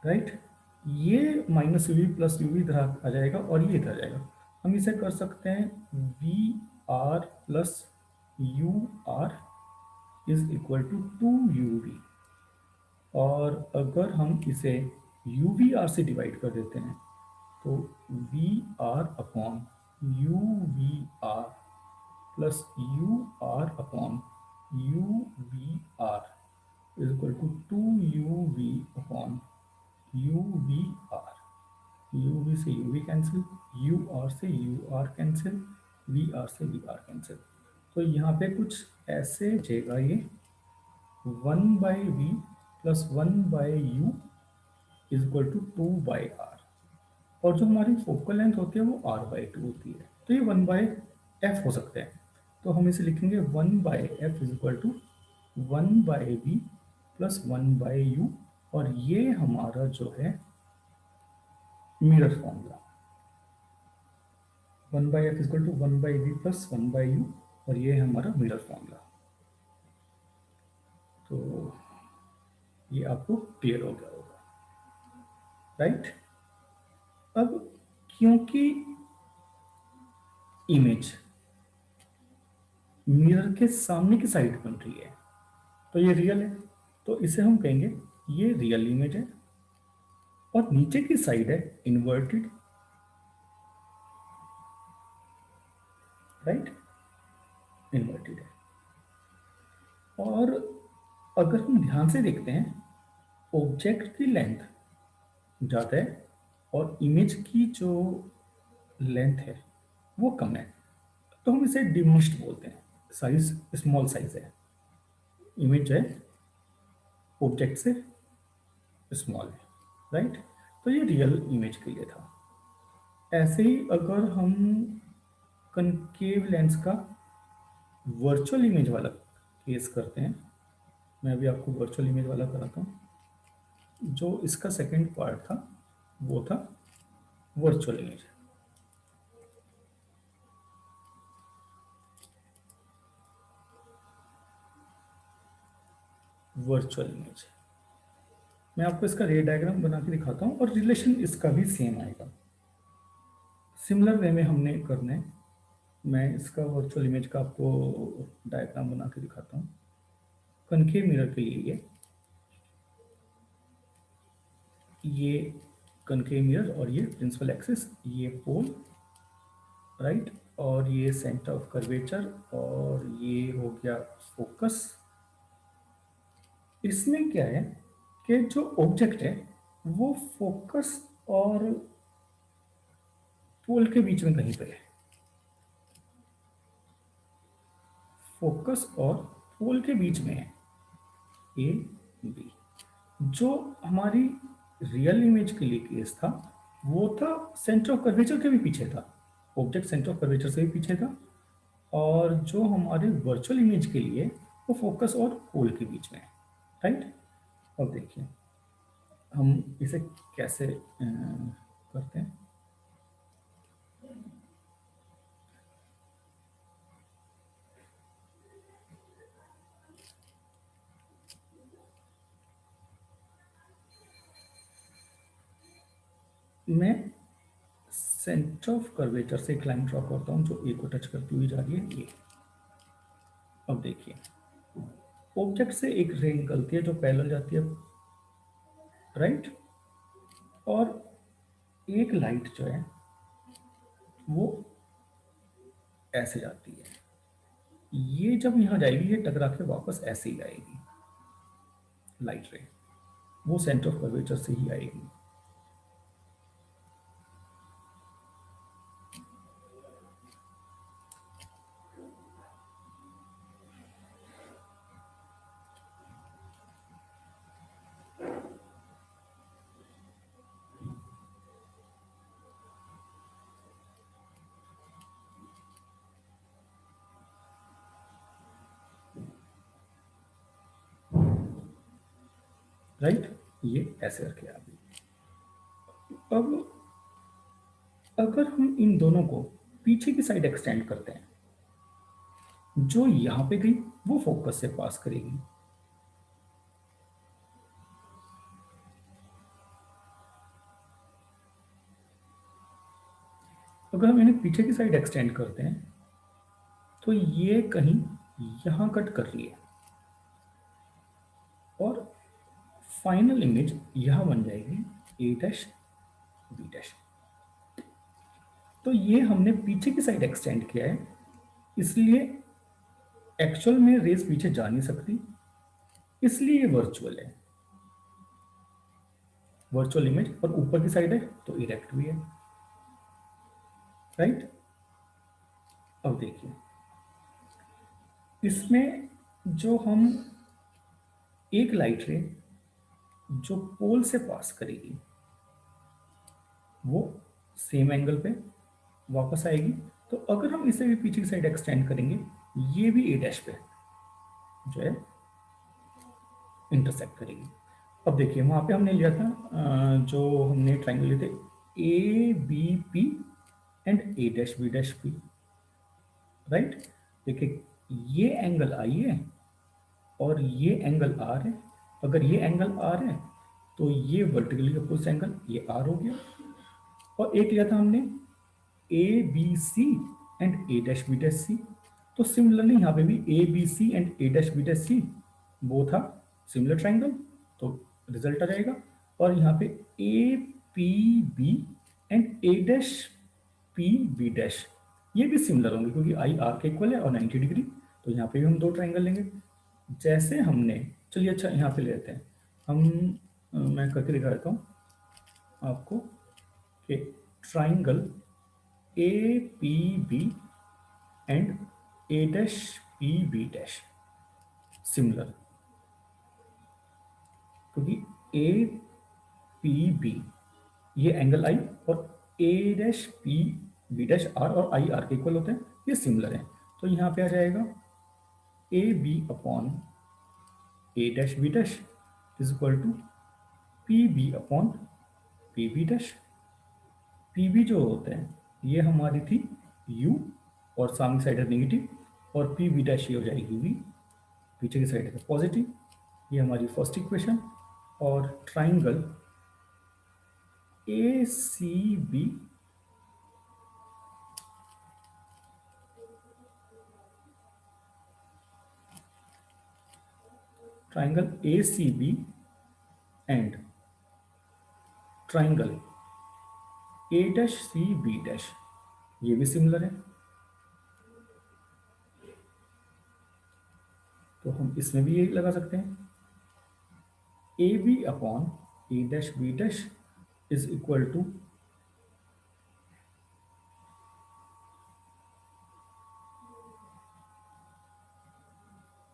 right. ये minus U V plus U V इधर आ जाएगा और ये इधर आ जाएगा। हम इसे कर सकते हैं V R plus U R is equal to 2uv, और अगर हम इसे uv से डिवाइड कर देते हैं तो V R upon U V R plus U R upon U V R is equal to 2uv upon U V R. U V से U V cancel, U R से U R cancel, V R से V R cancel, तो यहाँ पे कुछ ऐसे जाएगा ये 1 by V plus 1 by U is equal to 2 by R, और जो हमारी फोकल लेंथ होती है वो आर बाई 2 होती है, तो ये 1 बाई एफ हो सकते हैं। तो हम इसे लिखेंगे 1 by F is equal to 1 by V plus 1/u, और ये हमारा जो है mirror formula, 1/f equal to 1/v plus 1/u, और ये हमारा मिरर फॉर्मूला। तो ये आपको क्लियर हो गया होगा, राइट। अब क्योंकि इमेज मिरर के सामने की साइड बन रही है तो ये रियल है, तो इसे हम कहेंगे ये रियल इमेज है, और नीचे की साइड है इन्वर्टेड, राइट, इन्वर्टेड है। और अगर हम ध्यान से देखते हैं, ऑब्जेक्ट की लेंथ ज़्यादा है और इमेज की जो लेंथ है वो कम है, तो हम इसे डिमिनिश्ड बोलते हैं, साइज स्मॉल साइज है, इमेज है ऑब्जेक्ट से स्मॉल है, राइट। तो ये रियल इमेज के लिए था। ऐसे ही अगर हम कनकेव लेंस का वर्चुअल इमेज वाला केस करते हैं, मैं अभी आपको वर्चुअल इमेज वाला कराता हूँ। जो इसका सेकंड पार्ट था वो था वर्चुअल इमेज। वर्चुअल इमेज, मैं आपको इसका रे डायग्राम बना के दिखाता हूँ और रिलेशन इसका भी सेम आएगा, सिमिलर वे में हमने करना है। मैं इसका वर्चुअल इमेज का आपको डायग्राम बना के दिखाता हूँ। कनकेव मिरर के लिए ये कनकेव मिरर, और ये प्रिंसिपल एक्सिस, ये पोल, राइट, और ये सेंटर ऑफ कर्वेचर, और ये हो गया फोकस। इसमें क्या है कि जो ऑब्जेक्ट है वो फोकस और पोल के बीच में कहीं पे है, फोकस और पोल के बीच में है, ए बी। जो हमारी रियल इमेज के लिए केस था वो था सेंटर ऑफ कर्वेचर के भी पीछे था, ऑब्जेक्ट सेंटर ऑफ कर्वेचर से भी पीछे था, और जो हमारे वर्चुअल इमेज के लिए वो फोकस और पोल के बीच में है, राइट। अब देखिए हम इसे कैसे करते हैं। मैं सेंटर ऑफ कर्वेचर से एक लाइन ड्रॉ करता हूँ जो ए को टच करती हुई जा रही है, ये। अब देखिए ऑब्जेक्ट से एक रे निकलती है जो पैरेलल जाती है, राइट, और एक लाइट जो है वो ऐसे जाती है, ये जब यहाँ जाएगी ये टकरा के वापस ऐसे ही आएगी, लाइट रे वो सेंटर ऑफ कर्वेचर से ही आएगी। राइट, ये ऐसे करके आ गई। अब अगर हम इन दोनों को पीछे की साइड एक्सटेंड करते हैं, जो यहां पे गई वो फोकस से पास करेगी, अगर हम इन्हें पीछे की साइड एक्सटेंड करते हैं तो ये कहीं यहां कट कर रही है, और फाइनल इमेज यहां बन जाएगी ए डैश बी डैश। तो ये हमने पीछे की साइड एक्सटेंड किया है, इसलिए एक्चुअल में रेस पीछे जा नहीं सकती, इसलिए ये वर्चुअल है, वर्चुअल इमेज, और ऊपर की साइड है तो इरेक्ट भी है, राइट। अब देखिए इसमें जो हम एक लाइट रे जो पोल से पास करेगी वो सेम एंगल पे वापस आएगी, तो अगर हम इसे भी पीछे की साइड एक्सटेंड करेंगे ये भी ए डैश पे जो है इंटरसेक्ट करेगी। अब देखिए वहाँ पे हमने लिया था जो हमने ट्राइंगल लिए थे A B P and A dash B dash P, right. देखिए ये एंगल आई है और ये एंगल आर है। अगर ये एंगल आर है तो ये वर्टिकली अपोजिट एंगल ये आर हो गया। और एक लिया था हमने A B C and A dash B dash C. तो सिमिलरली यहाँ पे भी A B C and A dash B dash C both are similar triangle, तो रिजल्ट आ जाएगा। और यहाँ पे A P B and A dash P B dash ये भी सिमिलर होंगे क्योंकि आई आर के इक्वल है और 90 डिग्री। तो यहाँ पे भी हम दो ट्राइंगल लेंगे जैसे हमने, चलिए अच्छा यहाँ पे लेते हैं हम, मैं करके दिखा देता हूँ आपको कि triangle A P B and A dash P B dash similar, क्योंकि ए पी बी ये एंगल आई और A dash P B dash R और आई आर के इक्वल होते हैं, ये सिमिलर है। तो यहाँ पे आ जाएगा A B upon A dash B dash is equal to P B upon P B dash. P B जो होते हैं ये हमारी थी u और सामने साइड है नेगेटिव, और पी बी डैश ये हो जाएगी v, पीछे की साइड है पॉजिटिव। ये हमारी फर्स्ट इक्वेशन। और triangle A C B triangle A C B and triangle A dash C B dash ये भी सिमिलर है। तो हम इसमें भी यही लगा सकते हैं A B upon A dash B dash is equal to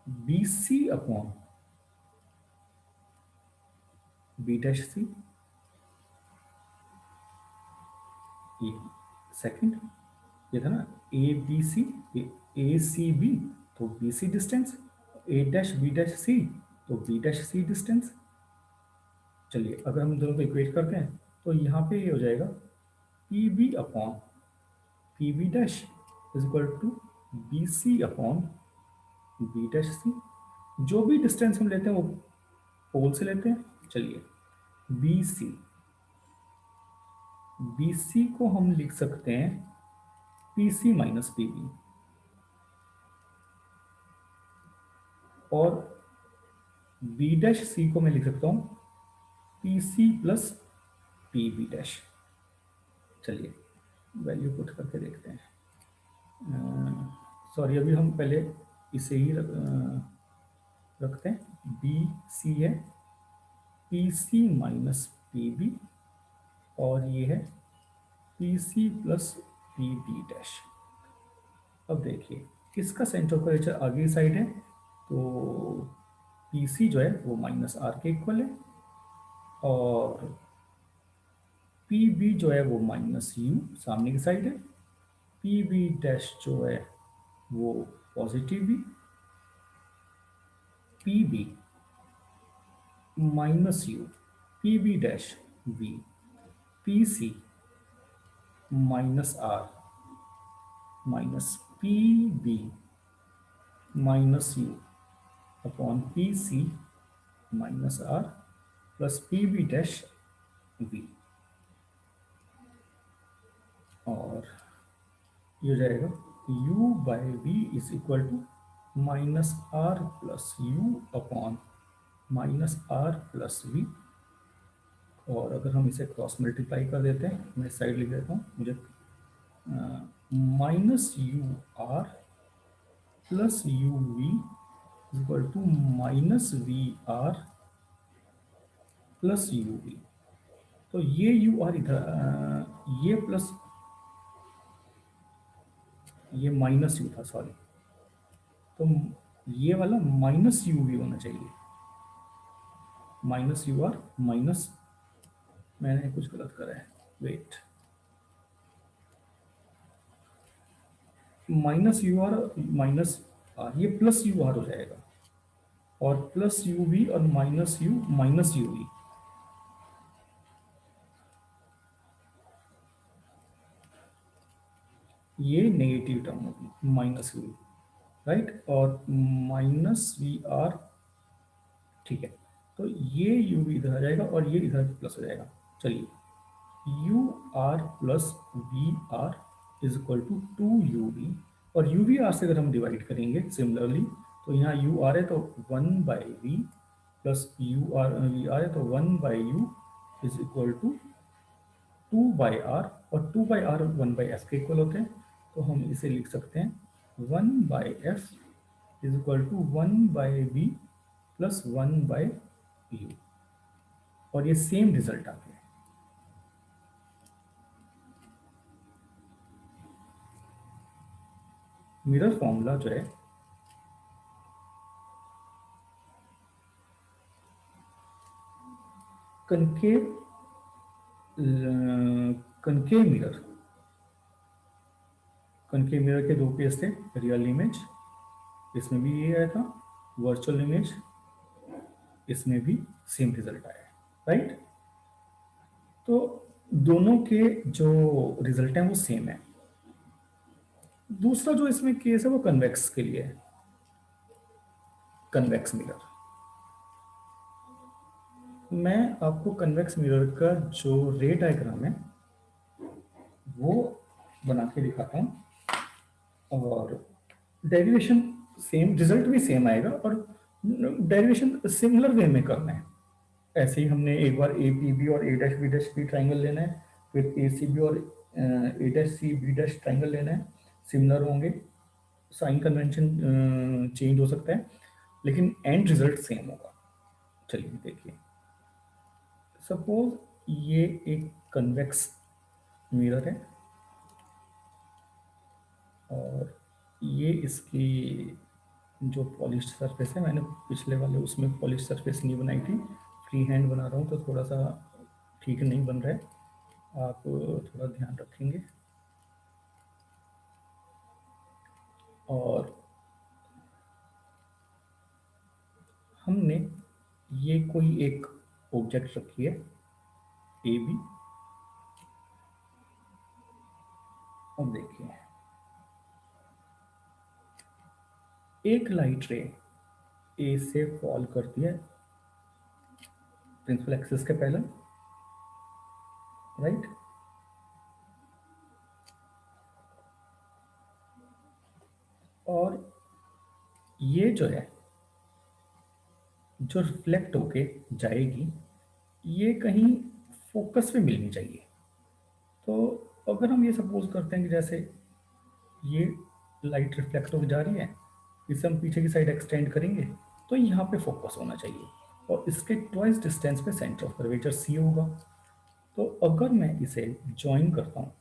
B C upon B dash C. ये सेकंड ये था ना A B C, A C B तो B C distance, A dash B dash C तो B dash सी distance. चलिए अगर हम दोनों को इक्वेट करते हैं तो यहाँ पे ये हो जाएगा P B upon P B dash is equal to B C upon B dash C. जो भी डिस्टेंस हम लेते हैं वो पोल से लेते हैं। चलिए बी सी, बी सी को हम लिख सकते हैं P C minus P B, और बी डैश सी को मैं लिख सकता हूँ P C plus P B dash. चलिए वैल्यू पुट करके देखते हैं। सॉरी अभी हम पहले इसे ही रखते हैं। बी सी है P C minus P B और ये है P C plus P B dash. अब देखिए इसका सेंटर ऑफ कर्वेचर आगे की साइड है तो पी सी जो है वो माइनस आर के इक्वल है, और पी बी जो है वो माइनस यू सामने की साइड है। पी बी डैश जो है वो positive B, P B minus U P B dash B, P C minus R minus P B minus U upon P C minus R plus P B dash V. और ये हो जाएगा u by V is equal to minus R plus U upon minus R plus V. और अगर हम इसे cross multiply कर देते हैं, मैं साइड लिख देता हूँ, मुझे minus U R plus U V equal to minus V R plus U V. तो ये यू आर इधर, ये प्लस ये माइनस यू था, सॉरी, तो ये वाला माइनस यू वी होना चाहिए, माइनस यू आर माइनस, मैंने कुछ गलत करा है, wait, minus U R minus R, ये प्लस यू आर हो जाएगा। और प्लस यू वी और माइनस यू वी, ये नेगेटिव टर्म होगी माइनस यू वी, राइट, और माइनस वी आर, ठीक है। तो ये यू वी इधर आ जाएगा और ये इधर प्लस हो जाएगा। चलिए, U R plus V R is equal to two U V, और यू वी आर से अगर हम डिवाइड करेंगे सिमिलरली, तो यहाँ यू आर है तो one by V plus U R V R है तो one by U is equal to two by R, और two by R one by F के इक्वल होते हैं। तो हम इसे लिख सकते हैं one by F is equal to one by V plus one by U, और ये सेम रिजल्ट आ गया। मिरर फॉर्मूला जो है concave concave mirror, concave mirror के दो केस थे, रियल इमेज, इसमें भी ये आया था, वर्चुअल इमेज, इसमें भी सेम रिजल्ट आया है, राइट। तो दोनों के जो रिजल्ट हैं वो सेम है। दूसरा जो इसमें केस है वो कन्वेक्स के लिए है, कन्वेक्स मिरर। मैं आपको कन्वेक्स मिरर का जो रे डायग्राम है वो बना के दिखाता हूँ, और डेरिवेशन सेम, रिजल्ट भी सेम आएगा, और डेरिवेशन सिमिलर वे में करना है। ऐसे ही हमने एक बार ए पी बी और A dash B dash B triangle लेना है, फिर ए सी बी और A dash C B dash triangle लेना है, सिमिलर होंगे, साइन कन्वेंशन चेंज हो सकता है, लेकिन एंड रिजल्ट सेम होगा। चलिए देखिए, सपोज ये एक कन्वेक्स मिरर है, और ये इसकी जो पॉलिश्ड सरफेस है, मैंने पिछले वाले उसमें पॉलिश सरफेस नहीं बनाई थी, फ्री हैंड बना रहा हूँ तो थोड़ा सा ठीक नहीं बन रहा है, आप थोड़ा ध्यान रखेंगे। और हमने ये कोई एक ऑब्जेक्ट रखी है ए बी, अब देखिए एक लाइट रे ए से फॉल करती है प्रिंसिपल एक्सिस के पैरेलल, राइट, और ये जो है जो रिफ्लेक्ट होके जाएगी, ये कहीं फोकस पे मिलनी चाहिए। तो अगर हम ये सपोज करते हैं कि जैसे ये लाइट रिफ्लेक्ट होकर जा रही है, इसे हम पीछे की साइड एक्सटेंड करेंगे, तो यहाँ पे फोकस होना चाहिए, और इसके ट्वाइस डिस्टेंस पे सेंटर ऑफ कर्वेचर सी होगा। तो अगर मैं इसे ज्वाइन करता हूँ,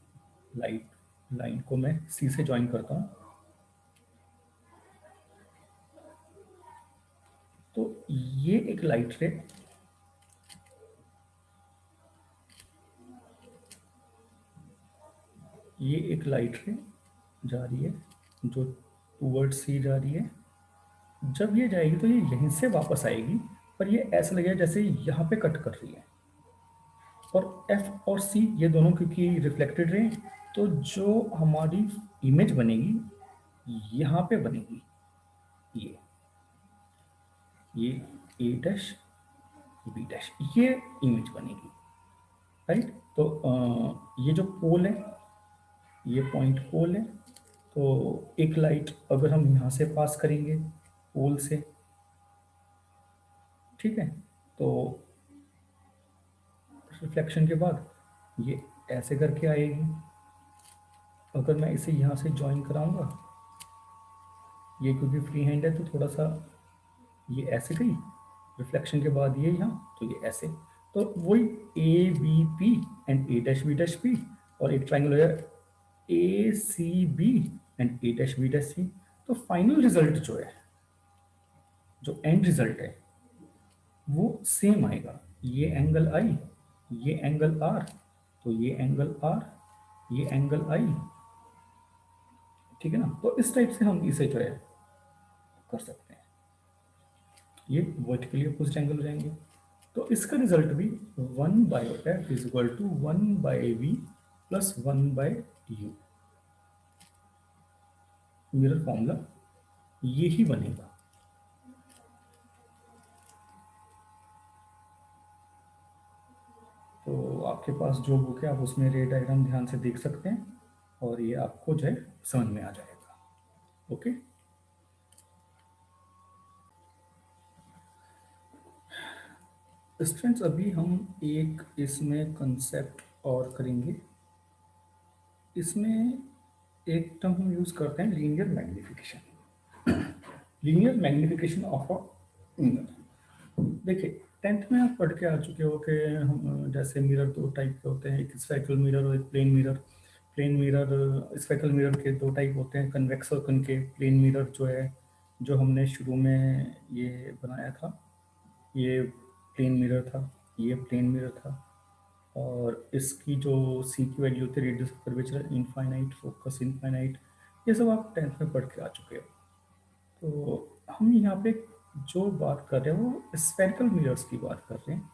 लाइट लाइन को मैं सी से ज्वाइन करता हूँ, तो ये एक लाइट रे ये एक लाइट रे जा रही है जो टूवर्ड सी जा रही है। जब ये जाएगी तो ये यहीं से वापस आएगी, पर ये ऐसा लगेगा जैसे यहाँ पे कट कर रही है, और एफ और सी ये दोनों क्योंकि रिफ्लेक्टेड रे, तो जो हमारी इमेज बनेगी यहाँ पे बनेगी, ये ए डैश बी डैश, ये इमेज बनेगी, राइट। तो ये जो पोल है, ये पॉइंट पोल है, तो एक लाइट अगर हम यहाँ से पास करेंगे पोल से, ठीक है, तो रिफ्लेक्शन के बाद ये ऐसे करके आएगी। अगर मैं इसे यहाँ से ज्वाइन कराऊंगा, ये क्योंकि फ्री हैंड है तो थोड़ा सा ये ऐसे गई, रिफ्लेक्शन के बाद ये यहाँ, तो ये ऐसे, तो वही A B P and A dash B dash P, और एक ट्राइंगल हो जाए A C B and A dash B dash C. तो फाइनल रिजल्ट जो है, जो एंड रिजल्ट है, वो सेम आएगा। ये एंगल आई, ये एंगल आर, तो ये एंगल आर, ये एंगल आई, ठीक है ना। तो इस टाइप से हम इसे जो है कर सकते हैं। ये वर्टिकली अपोजिट एंगल हो जाएंगे। तो इसका रिजल्ट भी 1/f is equal to 1/v plus 1/u, mirror formula ये ही बनेगा। तो आपके पास जो बुक है आप उसमें रे डायग्राम ध्यान से देख सकते हैं और ये आपको जो है समझ में आ जाएगा। ओके, स्टूडेंट्स अभी हम एक इसमें कंसेप्ट और करेंगे। इसमें एक टर्म हम यूज करते हैं linear magnification, linear magnification of a mirror. देखिए, टेंथ में आप पढ़ के आ चुके हो कि हम जैसे मिरर दो टाइप के होते हैं, एक स्फेरिकल मिरर और एक plane mirror. Plane mirror, spherical mirror के दो टाइप होते हैं, कन्वेक्स और कनकेव। प्लेन मिरर जो है, जो हमने शुरू में ये बनाया था, ये प्लेन मिरर था, ये प्लेन मिरर था। और इसकी जो सी की वैल्यू होती है, radius of curvature infinite, focus infinite, ये सब आप टेंथ में पढ़ के आ चुके हो। तो हम यहाँ पे जो बात कर रहे हैं वो स्फेरिकल मिरर्स की बात कर रहे हैं।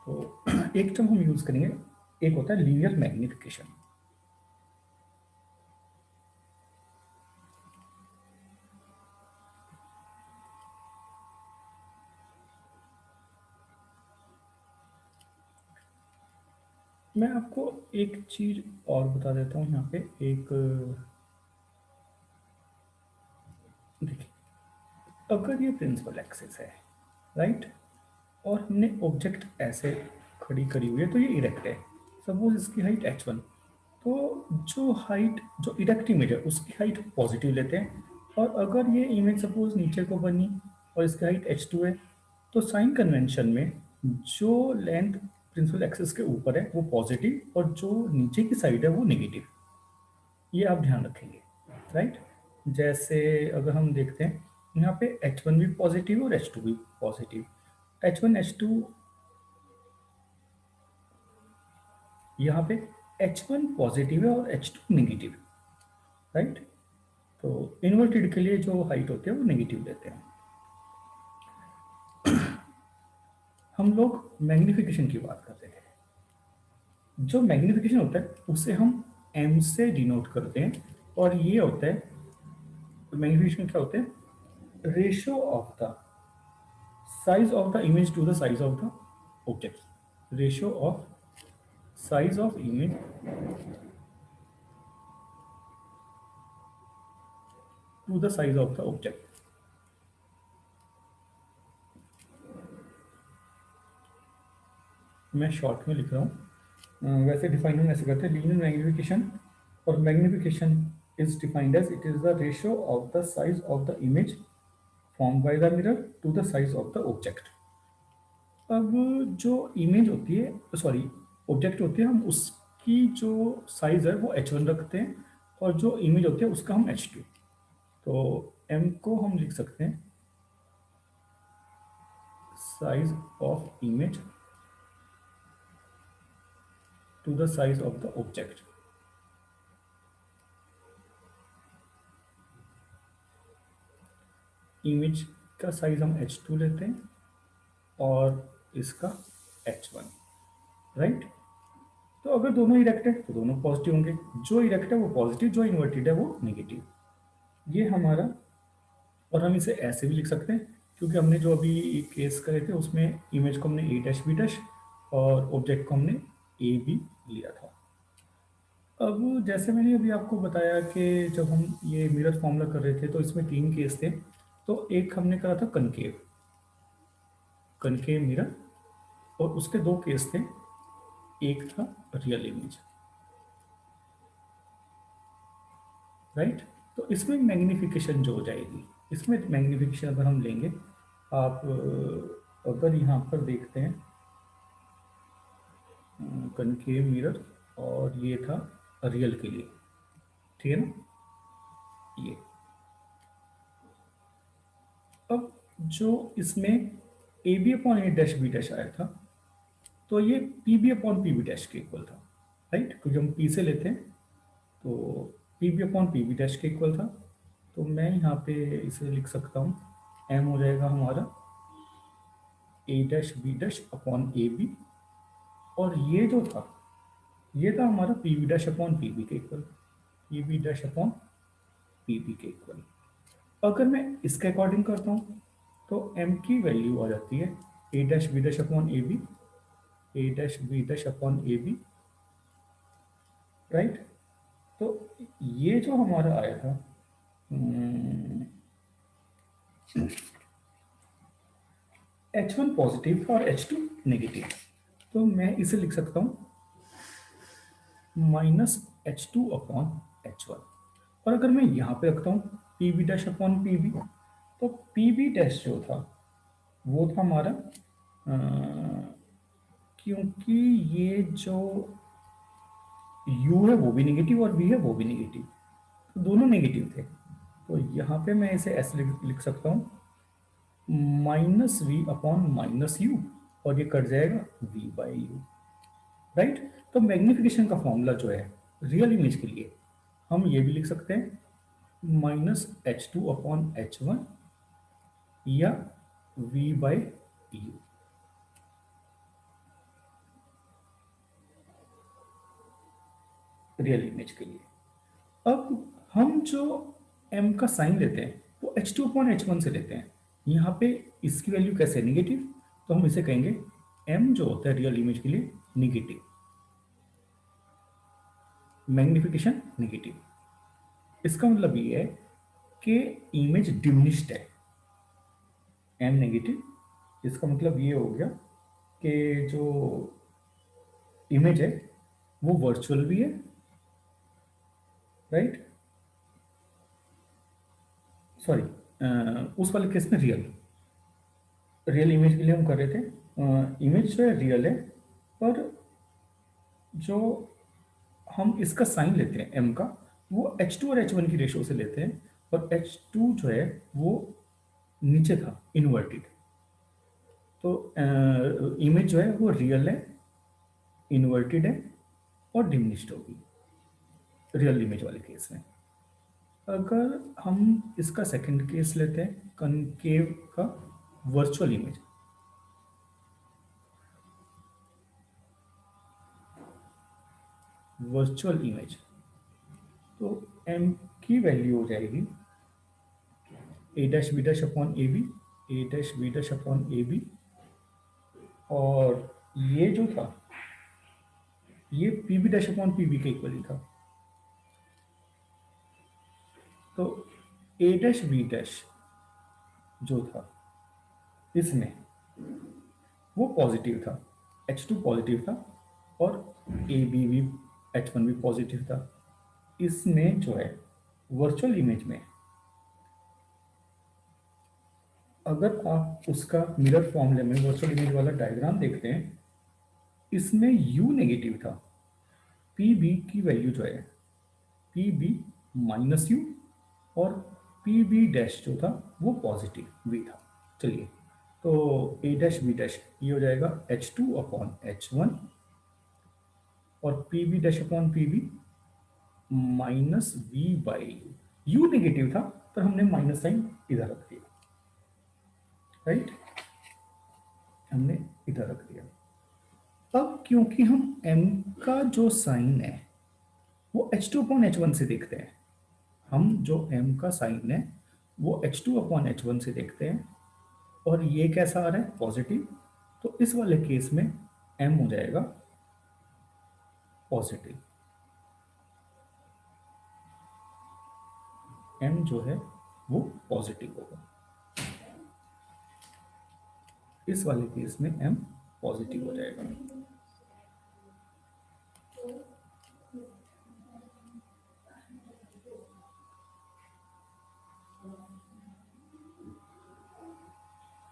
तो एक टर्म हम यूज करेंगे, एक होता है लीनियर मैग्निफिकेशन। मैं आपको एक चीज और बता देता हूँ यहाँ पे। एक देखिए, अगर ये प्रिंसिपल एक्सिस है, राइट, और हमने ऑब्जेक्ट ऐसे खड़ी करी हुई है, तो ये इरेक्ट है। सपोज इसकी हाइट h1, तो जो हाइट, जो इरेक्ट इमेज है उसकी हाइट पॉजिटिव लेते हैं। और अगर ये इमेज सपोज नीचे को बनी और इसकी हाइट h2 है, तो साइन कन्वेंशन में जो लेंथ प्रिंसिपल एक्सिस के ऊपर है वो पॉजिटिव और जो नीचे की साइड है वो नेगेटिव। ये आप ध्यान रखेंगे, राइट। जैसे अगर हम देखते हैं यहाँ पे h1 भी पॉजिटिव और h2 भी पॉजिटिव। h1 h2, यहाँ पे h1 पॉजिटिव है और h2 नेगेटिव, राइट। तो इन्वर्टेड के लिए जो हाइट होती है वो नेगेटिव लेते हैं। हम लोग मैग्निफिकेशन की बात कर रहे थे। जो मैग्निफिकेशन होता है उसे हम m से डिनोट करते हैं, और ये होता है, मैग्निफिकेशन क्या होता है, ratio of the size of the image to the size of the object. Ratio of size of image to the size of the object. मैं शॉर्ट में लिख रहा हूँ, वैसे डिफाइन हम ऐसे करते हैं, लीनियर मैग्निफिकेशन, और magnification is defined as it is the ratio of the size of the image form by the mirror to the size of the object. अब जो इमेज होती है, सॉरी, ऑब्जेक्ट होती है, हम उसकी जो साइज है वो h1 रखते हैं, और जो इमेज होती है उसका हम h2। तो m को हम लिख सकते हैं size of image to the size of the object. Image का साइज हम h2 लेते हैं और इसका h1, राइट। तो अगर दोनों इरेक्ट है तो दोनों पॉजिटिव होंगे, जो इरेक्ट है वो पॉजिटिव, जो इन्वर्टेड है वो नेगेटिव। ये हमारा, और हम इसे ऐसे भी लिख सकते हैं, क्योंकि हमने जो अभी केस करे थे उसमें इमेज को हमने ए डैश बी डैश और ऑब्जेक्ट को हमने ए बी लिया था। अब जैसे मैंने अभी आपको बताया कि जब हम ये मिरर फॉर्मूला कर रहे थे तो इसमें तीन केस थे। तो एक हमने करा था कनकेव, कनकेव मिरर, और उसके दो केस थे, एक था रियल इमेज, राइट। तो इसमें मैग्निफिकेशन जो हो जाएगी, इसमें मैग्निफिकेशन अगर हम लेंगे, आप अगर यहाँ पर देखते हैं कनकेव मिरर, और ये था रियल के लिए, ठीक है ना। ये अब जो इसमें A B upon A dash B dash आया था, तो ये P B upon P B dash के इक्वल था, राइट, क्योंकि हम पी से लेते हैं। तो P B upon P B dash के इक्वल था। तो मैं यहाँ पे इसे लिख सकता हूँ, एम हो जाएगा हमारा A dash B dash upon A B, और ये जो था ये था हमारा P B dash upon P B के equal, P B dash upon P B के इक्वल। अगर मैं इसके अकॉर्डिंग करता हूँ तो m की वैल्यू आ जाती है A dash B dash upon A B, A dash B dash upon A B, right. तो ये जो हमारा आया था H1 पॉजिटिव था और H2 नेगेटिव, तो मैं इसे लिख सकता हूँ -H2 अपॉन H1। और अगर मैं यहाँ पे रखता हूँ P B dash upon P B, तो पी बी डैश जो था वो था हमारा क्योंकि ये जो u है वो भी नेगेटिव और v है वो भी नेगेटिव, तो दोनों नेगेटिव थे, तो यहाँ पे मैं इसे ऐसे लिख सकता हूँ -v अपॉन -u, और ये कट जाएगा v बाई यू, राइट। तो मैग्निफिकेशन का फॉर्मूला जो है रियल इमेज के लिए हम ये भी लिख सकते हैं -H2 अपॉन H1 या v by you. Real image के लिए अब हम जो m का साइन लेते हैं वो H2 अपॉन H1 से लेते हैं। यहाँ पे इसकी वैल्यू कैसे नेगेटिव, तो हम इसे कहेंगे m जो होता है रियल इमेज के लिए नेगेटिव, मैग्निफिकेशन नेगेटिव। इसका मतलब ये है कि इमेज डिमिनिश्ड है, m नेगेटिव। इसका मतलब ये हो गया कि जो इमेज है वो वर्चुअल भी है, राइट, सॉरी उस वाले केस में रियल, रियल इमेज के लिए हम कर रहे थे इमेज जो है रियल है, पर जो हम इसका साइन लेते हैं m का वो H2 और H1 की रेशो से लेते हैं, और H2 जो है वो नीचे था इन्वर्टेड, तो इमेज जो है वो रियल है, इन्वर्टेड है और डिमिनिश्ड होगी रियल इमेज वाले केस में। अगर हम इसका सेकंड केस लेते हैं कनकेव का वर्चुअल इमेज, वर्चुअल इमेज, तो m की वैल्यू हो जाएगी A dash B dash upon A B, A dash B dash upon A B, और ये जो था ये P B dash upon P B के इक्वल ही था, तो ए डैश बी डैश जो था इसमें वो पॉजिटिव था, H2 पॉजिटिव था और ए बी भी H1 भी पॉजिटिव था। इसमें जो है वर्चुअल इमेज में अगर आप उसका मिरर फॉर्मूले में वर्चुअल इमेज वाला डायग्राम देखते हैं, इसमें u नेगेटिव था, पी बी की वैल्यू जो है पी बी माइनस यू, और पी बी डैश जो था वो पॉजिटिव v था। चलिए, तो ए डैश बी डैश ये हो जाएगा H2 अपॉन H1 और P B dash upon P B minus V by U negative था पर हमने माइनस साइन इधर रख दिया, राइट, हमने इधर रख दिया। अब क्योंकि हम m का जो साइन है वो H2 अपॉन H1 से देखते हैं, हम जो m का साइन है वो H2 अपॉन H1 से देखते हैं, और ये कैसा आ रहा है पॉजिटिव, तो इस वाले केस में m हो जाएगा पॉजिटिव, m जो है वो पॉजिटिव होगा, इस वाले केस में m पॉजिटिव हो जाएगा।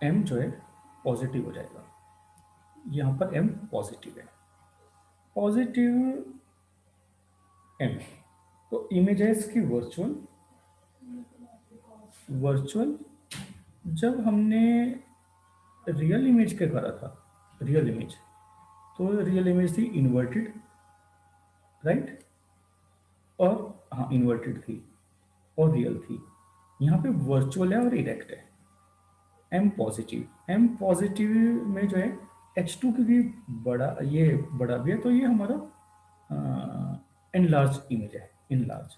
m जो है पॉजिटिव हो जाएगा, यहाँ पर m पॉजिटिव है, पॉजिटिव m, तो इमेज है इसकी वर्चुअल, वर्चुअल जब हमने रियल इमेज क्या करा था, रियल इमेज, तो रियल इमेज थी इन्वर्टेड, राइट, और हाँ इन्वर्टेड थी और रियल थी, यहाँ पे वर्चुअल है और इरेक्ट है, एम पॉजिटिव में जो है H2 की भी बड़ा, ये बड़ा भी है, तो ये हमारा इनलार्ज इमेज है, इनलार्ज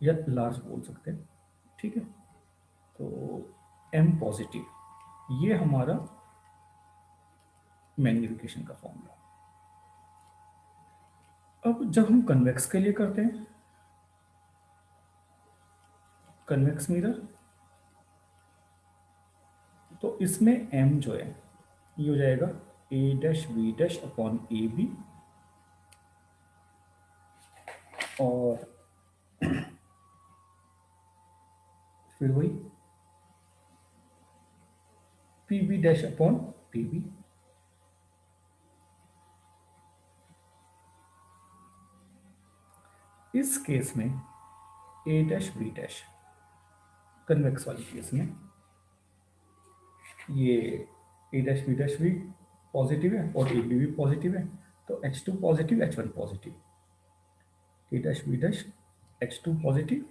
या लार्ज बोल सकते हैं, ठीक है। तो एम पॉजिटिव ये हमारा मैग्निफिकेशन का फॉर्मूला। अब जब हम कन्वेक्स के लिए करते हैं, कन्वेक्स मिरर, तो इसमें एम जो है ये हो जाएगा A dash B dash upon A B, और फिर वही P B dash upon P B. इस केस में A dash B dash, convex वाली केस में ये ए डैश बी डैश भी पॉजिटिव है और ए बी भी पॉजिटिव है, तो H2 positive H1 positive, A dash B dash H2 positive,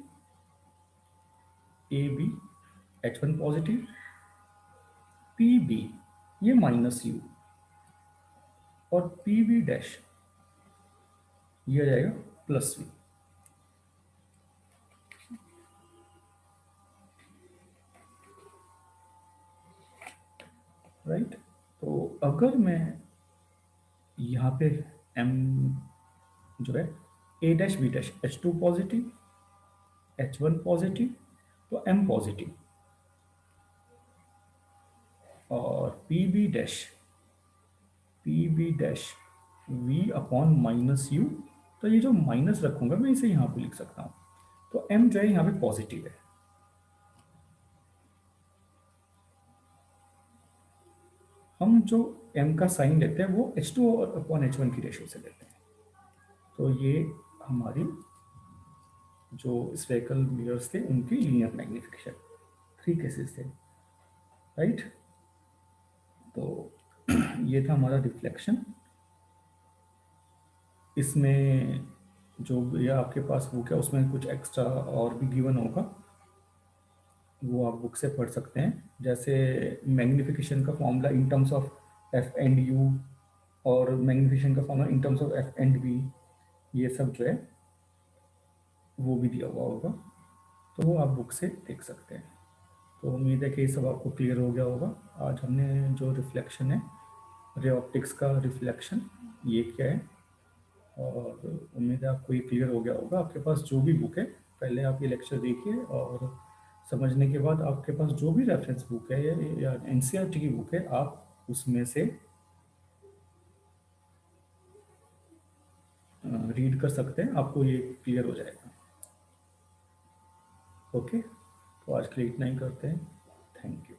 A B H1 positive, P B ये माइनस यू, और पी बी डैश ये आ जाएगा प्लस वी। राइट, तो अगर मैं यहाँ पे एम जो है A dash B dash H2 positive H1 positive, तो एम पॉजिटिव, और P B dash V upon minus U, तो ये जो माइनस रखूंगा मैं इसे यहाँ पे लिख सकता हूँ, तो एम जो है यहाँ पे पॉजिटिव है। हम जो एम का साइन लेते हैं वो H2 और अपॉन H1 की रेशियो से लेते हैं, तो ये हमारी जो स्फेरिकल मिरर्स थे उनकी लीनियर मैग्निफिकेशन, 3 केसेस थे। राइट, तो ये था हमारा रिफ्लेक्शन। इसमें जो ये आपके पास बुक है उसमें कुछ एक्स्ट्रा और भी गिवन होगा, वो आप बुक से पढ़ सकते हैं, जैसे मैग्निफिकेशन का formula in terms of F and U, और मैग्निफिकेशन का formula in terms of F and B, ये सब जो है वो भी दिया हुआ होगा, तो वो आप बुक से देख सकते हैं। तो उम्मीद है कि ये सब आपको क्लियर हो गया होगा। आज हमने जो रिफ्लेक्शन है, रे ऑप्टिक्स का रिफ्लेक्शन, ये क्या है, और उम्मीद है आपको ये क्लियर हो गया होगा। आपके पास जो भी बुक है, पहले आप ये लेक्चर देखिए, और समझने के बाद आपके पास जो भी रेफरेंस बुक है या एनसीईआरटी की बुक है, आप उसमें से रीड कर सकते हैं, आपको ये क्लियर हो जाएगा। ओके, तो आज के लिए इतना ही करते हैं। Thank you.